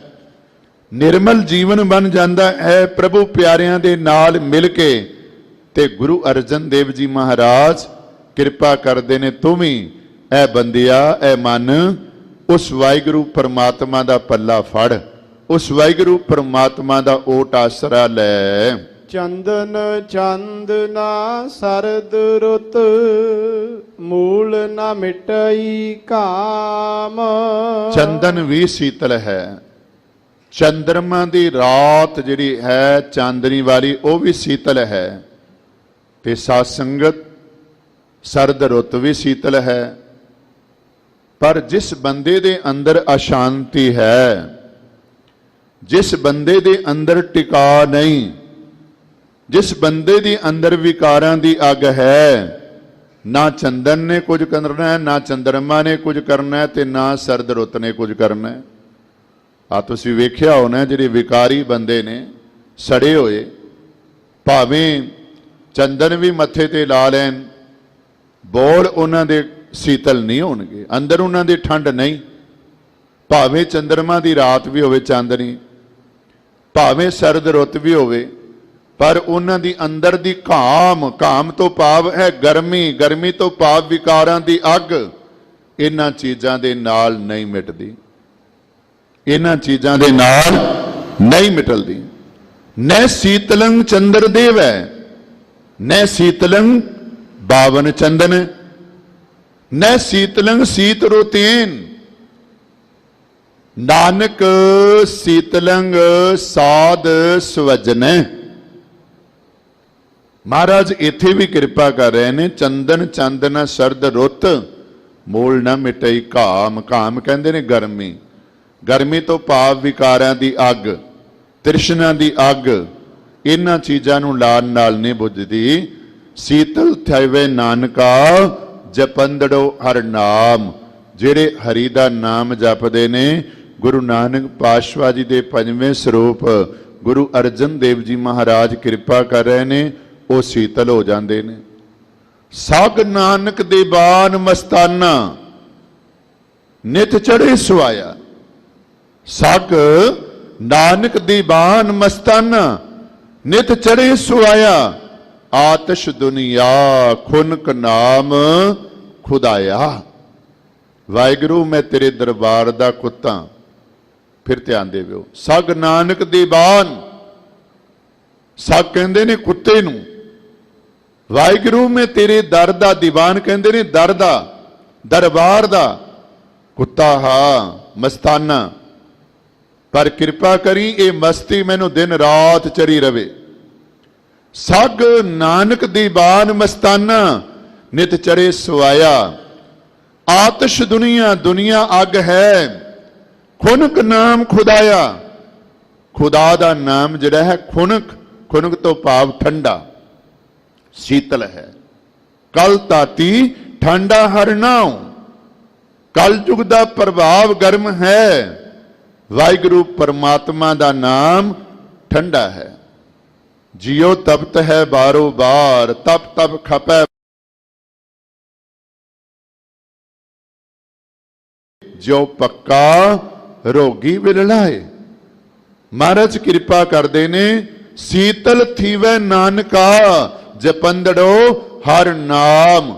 ਨਿਰਮਲ ਜੀਵਨ ਬਣ ਜਾਂਦਾ ਹੈ ਪ੍ਰਭੂ ਪਿਆਰਿਆਂ ਦੇ ਨਾਲ ਮਿਲ ਕੇ। ਤੇ ਗੁਰੂ ਅਰਜਨ ਦੇਵ ਜੀ ਮਹਾਰਾਜ ਕਿਰਪਾ ਕਰਦੇ ਨੇ, ਤੂੰ ਵੀ ਐ ਬੰਦਿਆ, ਐ ਮਨ, ਉਸ ਵਾਹਿਗੁਰੂ ਪਰਮਾਤਮਾ ਦਾ ਪੱਲਾ ਫੜ, ਉਸ ਵਾਹਿਗੁਰੂ ਪਰਮਾਤਮਾ ਦਾ ਓਟ ਆਸਰਾ ਲੈ। ਚੰਦਨ ਚੰਦ ਨਾ ਸਰਦ ਰੁੱਤ, ਮੂਲ ਨਾ ਮਿਟਈ ਕਾਮ। ਚੰਦਨ ਵੀ ਸੀਤਲ ਹੈ, ਚੰਦਰਮਾ ਦੀ ਰਾਤ ਜਿਹੜੀ ਹੈ ਚਾਂਦਨੀ ਵਾਲੀ, ਉਹ ਵੀ ਸੀਤਲ ਹੈ। ਤੇ ਸਾਧ ਸੰਗਤ ਸਰਦ ਰੁੱਤ ਵੀ ਸੀਤਲ ਹੈ। ਪਰ ਜਿਸ ਬੰਦੇ ਦੇ ਅੰਦਰ ਅਸ਼ਾਂਤੀ ਹੈ, ਜਿਸ ਬੰਦੇ ਦੇ ਅੰਦਰ ਟਿਕਾ ਨਹੀਂ, ਜਿਸ ਬੰਦੇ ਦੇ ਅੰਦਰ ਵਿਕਾਰਾਂ ਦੀ ਅੱਗ ਹੈ, ਨਾ ਚੰਦਨ ਨੇ ਕੁਝ ਕਰਨਾ ਹੈ, ਨਾ ਚੰਦਰਮਾ ਨੇ ਕੁਝ ਕਰਨਾ ਹੈ, ਤੇ ਨਾ ਸਰਦ ਰੁੱਤ ਨੇ ਕੁਝ ਕਰਨਾ ਹੈ। ਆ ਤੁਸੀਂ ਵੇਖਿਆ ਹੋਣਾ, ਜਿਹੜੇ ਵਿਕਾਰੀ ਬੰਦੇ ਨੇ, ਸੜੇ ਹੋਏ, ਭਾਵੇਂ ਚੰਦਨ ਵੀ ਮੱਥੇ ਤੇ ਲਾ ਲੈਣ, ਬੋਲ ਉਹਨਾਂ ਦੇ ਸੀਤਲ ਨਹੀਂ ਹੋਣਗੇ, ਅੰਦਰ ਉਹਨਾਂ ਦੀ ਠੰਡ ਨਹੀਂ। ਭਾਵੇਂ ਚੰਦਰਮਾ ਦੀ ਰਾਤ ਵੀ ਹੋਵੇ ਚਾਂਦਨੀ, ਭਾਵੇਂ ਸਰਦ ਰੁੱਤ ਵੀ ਹੋਵੇ, ਪਰ ਉਹਨਾਂ ਦੀ ਅੰਦਰ ਦੀ ਘਾਮ, ਘਾਮ ਤੋਂ ਭਾਵ ਹੈ ਗਰਮੀ, ਗਰਮੀ ਤੋਂ ਭਾਵ ਵਿਕਾਰਾਂ ਦੀ ਅੱਗ, ਇਹਨਾਂ ਚੀਜ਼ਾਂ ਦੇ ਨਾਲ ਨਹੀਂ ਮਿਟਦੀ, ਇਹਨਾਂ ਚੀਜ਼ਾਂ ਦੇ ਨਾਲ ਨਹੀਂ ਮਿਟਲਦੀ। ਨੈ ਸੀਤਲੰ ਚੰਦਰ ਦੇਵ ਹੈ, ਨੈ ਸੀਤਲੰ ਬਾਵਨ ਚੰਦਨ, ਨੈ ਸੀਤਲੰ ਸੀਤ ਰੋਤੇਨ, ਨਾਨਕ ਸੀਤਲੰਗ ਸਾਧ ਸਵਜਨ। ਮਹਾਰਾਜ ਇੱਥੇ ਵੀ ਕਿਰਪਾ ਕਰ ਰਹੇ ਨੇ, ਚੰਦਨ ਚੰਦਨ ਸਰਦ ਰੁੱਤ ਮੂਲ ਨਾ ਮਿਟਈ ਘਾਮ। ਘਾਮ ਕਹਿੰਦੇ ਨੇ ਗਰਮੀ, ਗਰਮੀ ਤੋਂ ਭਾਵ ਵਿਕਾਰਾਂ ਦੀ ਅੱਗ, ਤ੍ਰਿਸ਼ਨਾ ਦੀ ਅੱਗ, ਇਹਨਾਂ ਚੀਜ਼ਾਂ ਨੂੰ ਲਾਣ ਨਾਲ ਨਹੀਂ ਬੁਝਦੀ। ਸੀਤਲ ਥੈਵੇ ਨਾਨਕਾ ਜਪੰਦੜੋ ਹਰ ਨਾਮ, ਜਿਹੜੇ ਹਰੀ ਦਾ ਨਾਮ ਜਪਦੇ ਨੇ। ਗੁਰੂ ਨਾਨਕ ਪਾਤਸ਼ਾਹ ਜੀ ਦੇ ਪੰਜਵੇਂ ਸਰੂਪ ਗੁਰੂ ਅਰਜਨ ਦੇਵ ਜੀ ਮਹਾਰਾਜ ਕਿਰਪਾ ਕਰ ਰਹੇ ਨੇ, ਉਹ ਸੀਤਲ ਹੋ ਜਾਂਦੇ ਨੇ। ਸਗ ਨਾਨਕ ਦੇ ਬਾਨ ਮਸਤਾਨਾ ਨਿਤ ਚੜੇ ਸੁਆਇਆ, ਸਗ ਨਾਨਕ ਦੀ ਬਾਨ ਮਸਤਾਨਾ ਨਿਤ ਚੜੇ ਸੁਆਇਆ, ਆਤਸ਼ ਦੁਨੀਆ ਖੁਨਕ ਨਾਮ ਖੁਦਾਇਆ। ਵਾਹਿਗੁਰੂ ਮੈਂ ਤੇਰੇ ਦਰਬਾਰ ਦਾ ਕੁੱਤਾ। ਫਿਰ ਧਿਆਨ ਦੇਵੋ, ਸਗ ਨਾਨਕ ਦੀ ਬਾਨ, ਸਗ ਕਹਿੰਦੇ ਨੇ ਕੁੱਤੇ ਨੂੰ, ਵਾਹਿਗੁਰੂ ਮੈਂ ਤੇਰੇ ਦਰ ਦਾ ਦੀਵਾਨ ਕਹਿੰਦੇ ਨੇ ਦਰ ਦਾ, ਦਰਬਾਰ ਦਾ ਕੁੱਤਾ ਹਾਂ, ਮਸਤਾਨਾ। ਪਰ ਕਿਰਪਾ ਕਰੀ ਇਹ ਮਸਤੀ ਮੈਨੂੰ ਦਿਨ ਰਾਤ ਚਰੀ ਰਵੇ। ਸਗ ਨਾਨਕ ਦੀ ਬਾਨ ਮਸਤਾਨਾ ਨਿਤ ਚੜੇ ਸੁਆਇਆ, ਆਤਸ਼ ਦੁਨੀਆ, ਦੁਨੀਆ ਅੱਗ ਹੈ, ਖੁਨਕ ਨਾਮ ਖੁਦਾਇਆ। ਖੁਦਾ ਦਾ ਨਾਮ ਜਿਹੜਾ ਹੈ ਖੁਨਕ, ਖੁਨਕ ਤੋਂ ਭਾਵ ਠੰਡਾ, ਸੀਤਲ ਹੈ। ਕਲ ਤਾਤੀ ਠੰਡਾ ਹਰ ਨਾਉ, ਕਲ ਯੁਗ ਦਾ ਪ੍ਰਭਾਵ ਗਰਮ ਹੈ। ਵਾਹਿਗੁਰੂ ਪਰਮਾਤਮਾ ਦਾ ਨਾਮ ਠੰਡਾ ਹੈ। ਜਿਉ ਤਪਤ ਹੈ ਬਾਰੋ ਬਾਰ, ਤਪ ਤਪ ਖਪੈ ਜੋ ਪੱਕਾ ਰੋਗੀ ਵਿਰਲਾਏ। ਮਹਾਰਾਜ ਕਿਰਪਾ ਕਰਦੇ ਨੇ, ਸੀਤਲ ਥੀਵੈ ਨਾਨਕਾ ਜਪੰਦੜੋ ਹਰ ਨਾਮ।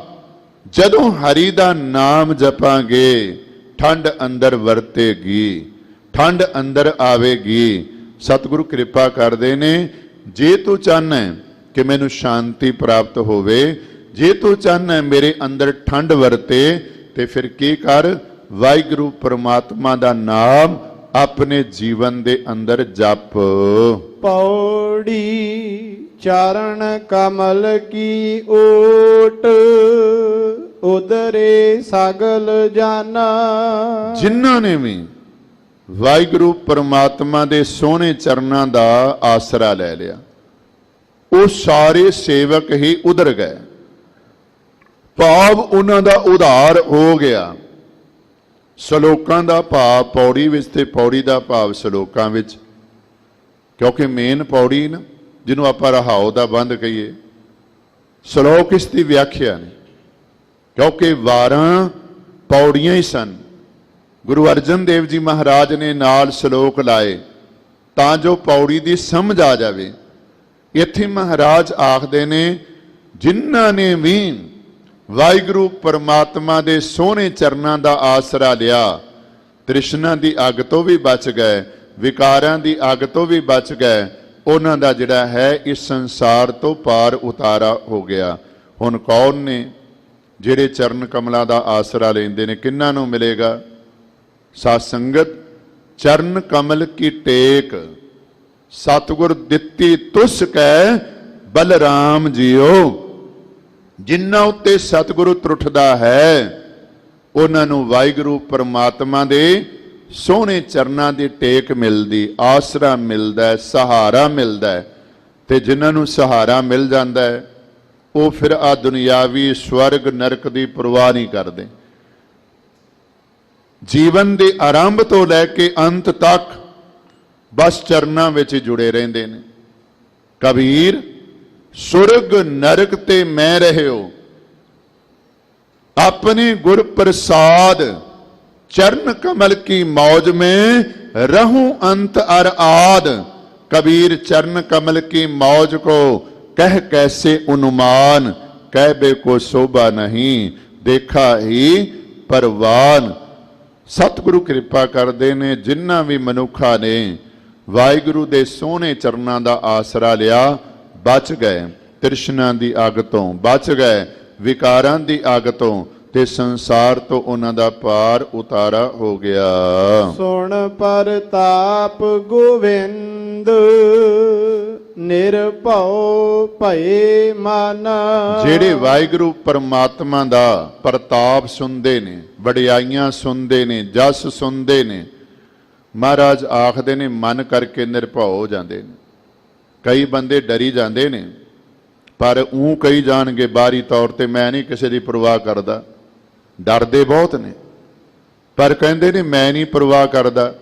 ਜਦੋਂ ਹਰੀ ਦਾ ਨਾਮ ਜਪਾਂਗੇ ਠੰਡ ਅੰਦਰ ਵਰਤੇਗੀ, ਠੰਡ ਅੰਦਰ ਆਵੇਗੀ। ਸਤਿਗੁਰੂ ਕਿਰਪਾ ਕਰਦੇ ਨੇ, ਜੇ ਤੂੰ ਚਾਹਨਾ ਕਿ ਮੈਨੂੰ ਸ਼ਾਂਤੀ ਪ੍ਰਾਪਤ ਹੋਵੇ, ਜੇ ਤੂੰ ਚਾਹਨਾ ਮੇਰੇ ਅੰਦਰ ਠੰਡ ਵਰਤੇ, ਤੇ ਫਿਰ ਕੀ ਕਰ, ਵਾਹਿਗੁਰੂ ਪਰਮਾਤਮਾ ਦਾ ਨਾਮ ਆਪਣੇ ਜੀਵਨ ਦੇ ਅੰਦਰ ਜਪ। ਪੌੜੀ ਚਰਨ ਕਮਲ ਕੀ ਓਟ, ਉਦਰੇ ਸਗਲ ਜਾਨਾ। ਜਿਨ੍ਹਾਂ ਨੇ ਵੀ ਵਾਹਿਗੁਰੂ ਪਰਮਾਤਮਾ ਦੇ ਸੋਹਣੇ ਚਰਨਾਂ ਦਾ ਆਸਰਾ ਲੈ ਲਿਆ, ਉਹ ਸਾਰੇ ਸੇਵਕ ਹੀ ਉਧਰ ਗਏ, ਭਾਵ ਉਹਨਾਂ ਦਾ ਉਧਾਰ ਹੋ ਗਿਆ। ਸ਼ਲੋਕਾਂ ਦਾ ਭਾਵ ਪੌੜੀ ਵਿੱਚ ਤੇ ਪੌੜੀ ਦਾ ਭਾਵ ਸ਼ਲੋਕਾਂ ਵਿੱਚ, ਕਿਉਂਕਿ ਮੇਨ ਪੌੜੀ ਨਾ, ਜਿਹਨੂੰ ਆਪਾਂ ਰਹਾਉ ਦਾ ਬੰਦ ਕਹੀਏ, ਸ਼ਲੋਕ ਇਸ ਦੀ ਵਿਆਖਿਆ ਨੇ, ਕਿਉਂਕਿ 12 ਪੌੜੀਆਂ ਹੀ ਸਨ। ਗੁਰੂ ਅਰਜਨ ਦੇਵ ਜੀ ਮਹਾਰਾਜ ਨੇ ਨਾਲ ਸ਼ਲੋਕ ਲਾਏ ਤਾਂ ਜੋ ਪੌੜੀ ਦੀ ਸਮਝ ਆ ਜਾਵੇ। ਇੱਥੇ ਮਹਾਰਾਜ ਆਖਦੇ ਨੇ, ਜਿਨ੍ਹਾਂ ਨੇ ਵੀ ਵਾਹਿਗੁਰੂ ਪਰਮਾਤਮਾ ਦੇ ਸੋਹਣੇ ਚਰਨਾਂ ਦਾ ਆਸਰਾ ਲਿਆ, ਤ੍ਰਿਸ਼ਨਾ ਦੀ ਅੱਗ ਤੋਂ ਵੀ ਬਚ ਗਏ, ਵਿਕਾਰਾਂ ਦੀ ਅੱਗ ਤੋਂ ਵੀ ਬਚ ਗਏ, ਉਹਨਾਂ ਦਾ ਜਿਹੜਾ ਹੈ ਇਸ ਸੰਸਾਰ ਤੋਂ ਪਾਰ ਉਤਾਰਾ ਹੋ ਗਿਆ। ਹੁਣ ਕੌਣ ਨੇ ਜਿਹੜੇ ਚਰਨ ਕਮਲਾਂ ਦਾ ਆਸਰਾ ਲੈਂਦੇ ਨੇ? ਕਿੰਨਾਂ ਨੂੰ ਮਿਲੇਗਾ? ਸਾਧ ਸੰਗਤ, ਚਰਨ ਕਮਲ ਕੀ ਟੇਕ ਸਤਿਗੁਰ ਦਿੱਤੀ ਤੁਸ ਕੈ ਬਲਰਾਮ ਜੀਓ। ਜਿਨ੍ਹਾਂ ਉੱਤੇ ਸਤਿਗੁਰੂ ਤਰੁੱਠਦਾ ਹੈ, ਉਹਨਾਂ ਨੂੰ ਵਾਹਿਗੁਰੂ ਪਰਮਾਤਮਾ ਦੇ ਸੋਹਣੇ ਚਰਨਾਂ ਦੀ ਟੇਕ ਮਿਲਦੀ, ਆਸਰਾ ਮਿਲਦਾ ਹੈ, ਸਹਾਰਾ ਮਿਲਦਾ ਹੈ। ਤੇ ਜਿਨ੍ਹਾਂ ਨੂੰ ਸਹਾਰਾ ਮਿਲ ਜਾਂਦਾ ਹੈ, ਉਹ ਫਿਰ ਆ ਦੁਨਿਆਵੀ ਸਵਰਗ ਨਰਕ ਦੀ ਪਰਵਾਹ ਨਹੀਂ ਕਰਦੇ। ਜੀਵਨ ਦੇ ਆਰੰਭ ਤੋਂ ਲੈ ਕੇ ਅੰਤ ਤੱਕ ਬਸ ਚਰਨਾਂ ਵਿੱਚ ਜੁੜੇ ਰਹਿੰਦੇ ਨੇ। ਕਬੀਰ ਸੁਰਗ ਨਰਕ ਤੇ ਮੈਂ ਰਹਿਓ, अपने गुर प्रसाद चरण कमल की मौज में रहूं अंत अर आद। कबीर चरण कमल की मौज को कह कैसे अनुमान, कहबे को शोभा नहीं देखा ही परवान। सतगुरु कृपा करते ने जिन्ना भी मनुखा ने वाहिगुरु दे सोहने चरनां दा आसरा लिया, बच गए तृष्णा दी अग तो, बच गए विकारां दी अग तो, ते संसार तो उन्हां दा पार उतारा हो गया। सुन परताप गोविंद निरभਉ ਭਏ ਮਨ। ਜਿਹੜੇ ਵਾਹਿਗੁਰੂ ਪਰਮਾਤਮਾ ਦਾ ਪ੍ਰਤਾਪ ਸੁਣਦੇ ਨੇ, ਵਡਿਆਈਆਂ ਸੁਣਦੇ ਨੇ, ਜਸ ਸੁਣਦੇ ਨੇ, ਮਹਾਰਾਜ ਆਖਦੇ ਨੇ ਮਨ ਕਰਕੇ ਨਿਰਭਉ ਹੋ ਜਾਂਦੇ ਨੇ। ਕਈ ਬੰਦੇ ਡਰੀ ਜਾਂਦੇ ਨੇ, ਪਰ ਉਹ ਕਹੀ ਜਾਣਗੇ ਬਾਹਰੀ ਤੌਰ ਤੇ ਮੈਂ ਨਹੀਂ ਕਿਸੇ ਦੀ ਪਰਵਾਹ ਕਰਦਾ, ਡਰਦੇ ਬਹੁਤ ਨੇ, ਪਰ ਕਹਿੰਦੇ ਨੇ ਮੈਂ ਨਹੀਂ ਪਰਵਾਹ ਕਰਦਾ।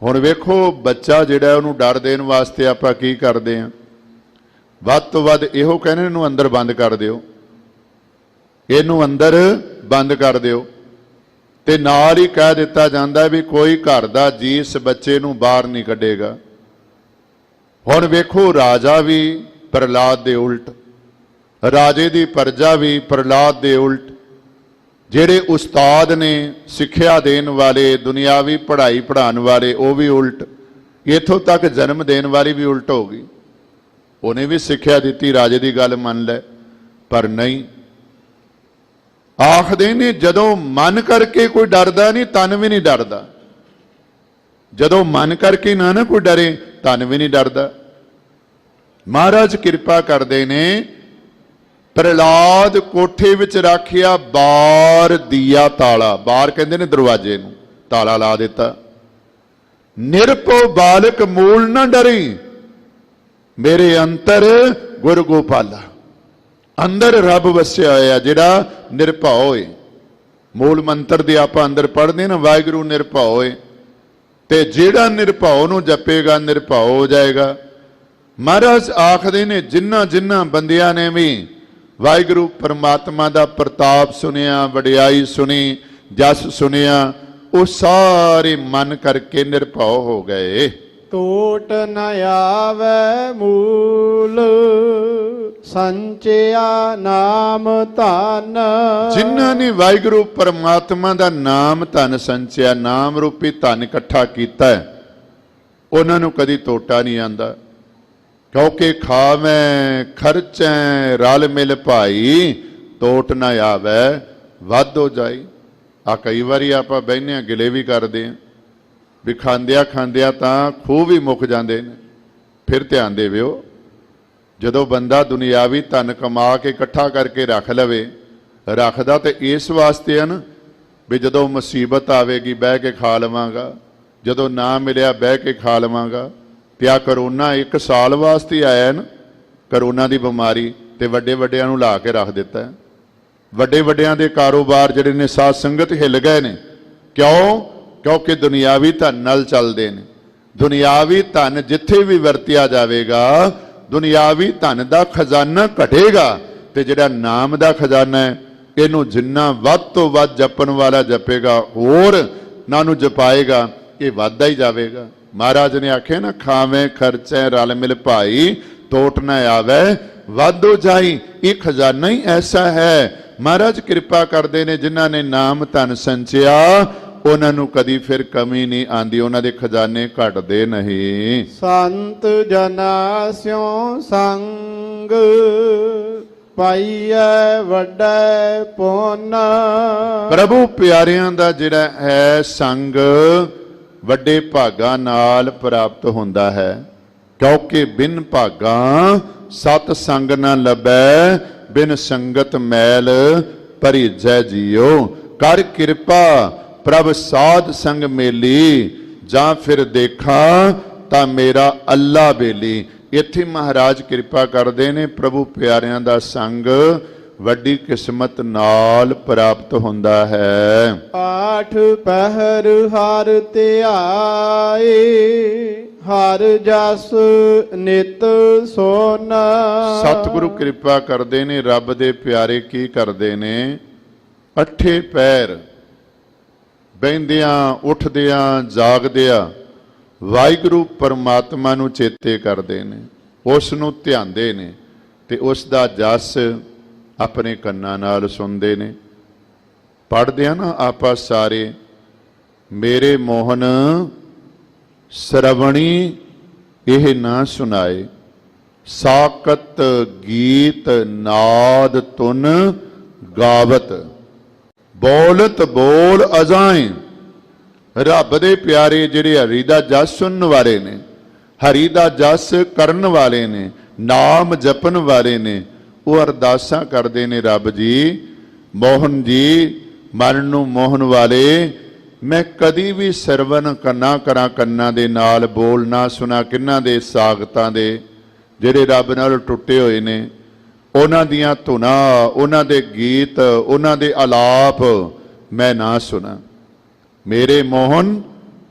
ਹੁਣ ਵੇਖੋ ਬੱਚਾ ਜਿਹੜਾ ਉਹਨੂੰ ਡਰ ਦੇਣ ਵਾਸਤੇ ਆਪਾਂ ਕੀ ਕਰਦੇ ਹਾਂ, ਵੱਧ ਤੋਂ ਵੱਧ ਇਹੋ ਕਹਿੰਦੇ ਇਹਨੂੰ ਅੰਦਰ ਬੰਦ ਕਰ ਦਿਓ, ਇਹਨੂੰ ਅੰਦਰ ਬੰਦ ਕਰ ਦਿਓ, ਤੇ ਨਾਲ ਹੀ ਕਹਿ ਦਿੱਤਾ ਜਾਂਦਾ ਵੀ ਕੋਈ ਘਰ ਦਾ ਜੀ ਇਸ ਬੱਚੇ ਨੂੰ ਬਾਹਰ ਨਹੀਂ ਕੱਢੇਗਾ। ਹੁਣ ਵੇਖੋ ਰਾਜਾ ਵੀ ਪ੍ਰਹਲਾਦ ਦੇ ਉਲਟ, ਰਾਜੇ ਦੀ ਪ੍ਰਜਾ ਵੀ ਪ੍ਰਹਲਾਦ ਦੇ ਉਲਟ, ਜਿਹੜੇ ਉਸਤਾਦ ਨੇ ਸਿੱਖਿਆ ਦੇਣ ਵਾਲੇ, ਦੁਨਿਆਵੀ ਪੜ੍ਹਾਈ ਪੜ੍ਹਾਉਣ ਵਾਲੇ ਉਹ ਵੀ ਉਲਟ, ਇੱਥੋਂ ਤੱਕ ਜਨਮ ਦੇਣ ਵਾਲੀ ਵੀ ਉਲਟ ਹੋ ਗਈ। ਉਹਨੇ ਵੀ ਸਿੱਖਿਆ ਦਿੱਤੀ ਰਾਜੇ ਦੀ ਗੱਲ ਮੰਨ ਲੈ, ਪਰ ਨਹੀਂ। ਆਖਦੇ ਨੇ ਜਦੋਂ ਮਨ ਕਰਕੇ ਕੋਈ ਡਰਦਾ ਨਹੀਂ, ਤਨ ਵੀ ਨਹੀਂ ਡਰਦਾ। ਜਦੋਂ ਮਨ ਕਰਕੇ ਨਾ ਕੋਈ ਡਰੇ, ਤਨ ਵੀ ਨਹੀਂ ਡਰਦਾ। ਮਹਾਰਾਜ ਕਿਰਪਾ ਕਰਦੇ ਨੇ, ਪ੍ਰਹਲਾਦ ਕੋਠੇ ਵਿੱਚ ਰੱਖਿਆ ਬਾਰ ਦੀਆ ਤਾਲਾ, ਬਾਰ ਕਹਿੰਦੇ ਨੇ ਦਰਵਾਜ਼ੇ ਨੂੰ, ਤਾਲਾ ਲਾ ਦਿੱਤਾ। ਨਿਰਭਉ ਬਾਲਕ ਮੂਲ ਨਾ ਡਰੀ, ਮੇਰੇ ਅੰਤਰ ਗੁਰ ਗੋਪਾਲਾ। ਅੰਦਰ ਰੱਬ ਵਸਿਆ ਹੋਇਆ ਜਿਹੜਾ ਨਿਰਭਉ ਹੈ। ਮੂਲ ਮੰਤਰ ਦੇ ਆਪਾਂ ਅੰਦਰ ਪੜ੍ਹਦੇ ਨਾ, ਵਾਹਿਗੁਰੂ ਨਿਰਭਉ ਹੈ, ਤੇ ਜਿਹੜਾ ਨਿਰਭਉ ਨੂੰ ਜਪੇਗਾ ਨਿਰਭਉ ਹੋ ਜਾਏਗਾ। ਮਹਾਰਾਜ ਆਖਦੇ ਨੇ ਜਿਨ੍ਹਾਂ ਜਿਨ੍ਹਾਂ ਬੰਦਿਆਂ ਨੇ ਵੀ ਵਾਹਿਗੁਰੂ ਪਰਮਾਤਮਾ ਦਾ ਪ੍ਰਤਾਪ ਸੁਣਿਆ, ਵਡਿਆਈ ਸੁਣੀ, ਜਸ ਸੁਣਿਆ, ਉਹ ਸਾਰੇ ਮਨ ਕਰਕੇ ਨਿਰਭਉ ਹੋ ਗਏ। ਟੋਟ ਨ ਆਵੈ ਮੂਲ ਸੰਚਿਆ ਨਾਮ ਧਨ। ਜਿਨ੍ਹਾਂ ਨੇ ਵਾਹਿਗੁਰੂ ਪਰਮਾਤਮਾ ਦਾ ਨਾਮ ਧਨ ਸੰਚਿਆ, ਨਾਮ ਰੂਪੀ ਧਨ ਇਕੱਠਾ ਕੀਤਾ, ਉਹਨਾਂ ਨੂੰ ਕਦੀ ਟੋਟਾ ਨਹੀਂ ਆਂਦਾ। ਕਿਉਂਕਿ ਖਾਵੈ ਖਰਚੈ ਰਲ ਮਿਲ ਭਾਈ, ਟੋਟ ਨਾ ਆਵੈ ਵੱਧ ਹੋ ਜਾਈ। ਆ ਕਈ ਵਾਰੀ ਆਪਾਂ ਬਹਿਨੇ ਗਿਲੇ ਵੀ ਕਰਦੇ ਹਾਂ ਵੀ ਖਾਂਦਿਆਂ ਖਾਂਦਿਆਂ ਤਾਂ ਖੂਹ ਵੀ ਮੁੱਕ ਜਾਂਦੇ ਨੇ। ਫਿਰ ਧਿਆਨ ਦੇਵਿਓ, ਜਦੋਂ ਬੰਦਾ ਦੁਨਿਆਵੀ ਧਨ ਕਮਾ ਕੇ ਇਕੱਠਾ ਕਰਕੇ ਰੱਖ ਲਵੇ, ਰੱਖਦਾ ਤੇ ਇਸ ਵਾਸਤੇ ਹਨ ਵੀ ਜਦੋਂ ਮੁਸੀਬਤ ਆਵੇਗੀ ਬਹਿ ਕੇ ਖਾ ਲਵਾਂਗਾ, ਜਦੋਂ ਨਾ ਮਿਲਿਆ ਬਹਿ ਕੇ ਖਾ ਲਵਾਂਗਾ। ਤੇ ਆ ਕਰੋਨਾ 1 ਸਾਲ ਵਾਸਤੇ ਆਇਆ ਨਾ, ਕਰੋਨਾ ਦੀ ਬਿਮਾਰੀ, ਤੇ ਵੱਡੇ ਵੱਡਿਆਂ ਨੂੰ ਲਾ ਕੇ ਰੱਖ ਦਿੱਤਾ। ਵੱਡੇ ਵੱਡਿਆਂ ਦੇ ਕਾਰੋਬਾਰ ਜਿਹੜੇ ਨੇ ਸਾਧ ਸੰਗਤ ਹਿੱਲ ਗਏ ਨੇ। ਕਿਉਂ? ਕਿਉਂਕਿ ਦੁਨਿਆਵੀ ਧਨ ਨਾਲ ਚੱਲਦੇ ਨੇ। ਦੁਨਿਆਵੀ ਧਨ ਜਿੱਥੇ ਵੀ ਵਰਤਿਆ ਜਾਵੇਗਾ, ਦੁਨਿਆਵੀ ਧਨ ਦਾ ਖਜ਼ਾਨਾ ਘਟੇਗਾ, ਤੇ ਜਿਹੜਾ ਨਾਮ ਦਾ ਖਜ਼ਾਨਾ ਹੈ, ਇਹਨੂੰ ਜਿੰਨਾ ਵੱਧ ਤੋਂ ਵੱਧ ਜਪਣ ਵਾਲਾ ਜਪੇਗਾ, ਹੋਰ ਨਾ ਨੂੰ ਜਪਾਏਗਾ, ਇਹ ਵੱਧਦਾ ਹੀ ਜਾਵੇਗਾ। ਮਹਾਰਾਜ ਨੇ ਆਖਿਆ ਨਾ, ਖਾਵੇਂ ਖਰਚੈ ਰਲ ਮਿਲ ਭਾਈ, ਟੋਟ ਨਾ ਆਵੇ ਵਾਧੋ ਜਾਈ। ਇਹ ਖਜ਼ਾਨਾ ਹੀ ਐਸਾ ਹੈ। ਮਹਾਰਾਜ ਕਿਰਪਾ ਕਰਦੇ ਨੇ, ਜਿਨ੍ਹਾਂ ਨੇ ਨਾਮ ਧਨ ਸੰਚਿਆ, ਉਹਨਾਂ ਨੂੰ ਕਦੀ ਫਿਰ ਕਮੀ ਨਹੀਂ ਆਂਦੀ, ਉਹਨਾਂ ਦੇ ਖਜ਼ਾਨੇ ਘਟਦੇ ਨਹੀਂ। ਸੰਤ ਜਨਾ ਸਿਉ ਸੰਗ ਪਾਈਐ ਵੱਡਾ ਪੁੰਨ। ਪ੍ਰਭੂ ਪਿਆਰਿਆਂ ਦਾ ਜਿਹੜਾ ਹੈ ਸੰਗ ਵੱਡੇ ਭਾਗਾਂ ਨਾਲ ਪ੍ਰਾਪਤ ਹੁੰਦਾ ਹੈ। ਕਿਉਂਕਿ ਬਿਨ ਭਾਗਾਂ ਸਤ ਸੰਗ ਨਾ ਲੱਭੈ, ਬਿਨ ਸੰਗਤ ਮੈਲ ਭਰੀਜੈ ਜੀਓ। ਕਰ ਕਿਰਪਾ ਪ੍ਰਭ ਸਾਧ ਸੰਗ ਮੇਲੀ, ਜਾਂ ਫਿਰ ਦੇਖਾਂ ਤਾਂ ਮੇਰਾ ਅੱਲਾ ਬੇਲੀ। ਇੱਥੇ ਮਹਾਰਾਜ ਕਿਰਪਾ ਕਰਦੇ ਨੇ, ਪ੍ਰਭੂ ਪਿਆਰਿਆਂ ਦਾ ਸੰਗ ਵੱਡੀ ਕਿਸਮਤ ਨਾਲ ਪ੍ਰਾਪਤ ਹੁੰਦਾ ਹੈ। ਆਠ ਪਹਿਰ ਹਰ ਧਿਆਏ, ਹਰ ਜਸ ਨਿਤ ਸੋਨਾ। ਸਤਿਗੁਰੂ ਕਿਰਪਾ ਕਰਦੇ ਨੇ, ਰੱਬ ਦੇ ਪਿਆਰੇ ਕੀ ਕਰਦੇ ਨੇ, ਅੱਠੇ ਪੈਰ ਬਹਿੰਦਿਆਂ ਉੱਠਦਿਆਂ ਜਾਗਦਿਆਂ ਵਾਹਿਗੁਰੂ ਪਰਮਾਤਮਾ ਨੂੰ ਚੇਤੇ ਕਰਦੇ ਨੇ, ਉਸ ਨੂੰ ਧਿਆਉਂਦੇ ਨੇ ਤੇ ਉਸ ਦਾ ਜਸ ਆਪਣੇ ਕੰਨਾਂ ਨਾਲ ਸੁਣਦੇ ਨੇ। ਪੜ੍ਹਦੇ ਆ ਨਾ ਆਪਾਂ ਸਾਰੇ, ਮੇਰੇ ਮੋਹਨ ਸਰਵਣੀ ਇਹ ਨਾ ਸੁਣਾਏ, ਸਾਕਤ ਗੀਤ ਨਾਦ ਤੁਨ ਗਾਵਤ, ਬੋਲਤ ਬੋਲ ਅਜਾਏ। ਰੱਬ ਦੇ ਪਿਆਰੇ ਜਿਹੜੇ ਹਰੀ ਦਾ ਜਸ ਸੁਣਨ ਵਾਲੇ ਨੇ, ਹਰੀ ਦਾ ਜਸ ਕਰਨ ਵਾਲੇ ਨੇ, ਨਾਮ ਜਪਣ ਵਾਲੇ ਨੇ, ਉਹ ਅਰਦਾਸਾਂ ਕਰਦੇ ਨੇ, ਰੱਬ ਜੀ, ਮੋਹਨ ਜੀ, ਮਨ ਨੂੰ ਮੋਹਨ ਵਾਲੇ, ਮੈਂ ਕਦੀ ਵੀ ਸਰਵਨ ਨਾ ਕਰਾਂ ਕੰਨਾਂ ਦੇ ਨਾਲ, ਬੋਲ ਨਾ ਸੁਣਾ ਕਿੰਨਾਂ ਦੇ, ਸਾਗਤਾਂ ਦੇ ਜਿਹੜੇ ਰੱਬ ਨਾਲ ਟੁੱਟੇ ਹੋਏ ਨੇ, ਉਹਨਾਂ ਦੀਆਂ ਧੁਨਾਂ, ਉਹਨਾਂ ਦੇ ਗੀਤ, ਉਹਨਾਂ ਦੇ ਆਲਾਪ ਮੈਂ ਨਾ ਸੁਣਾ। ਮੇਰੇ ਮੋਹਨ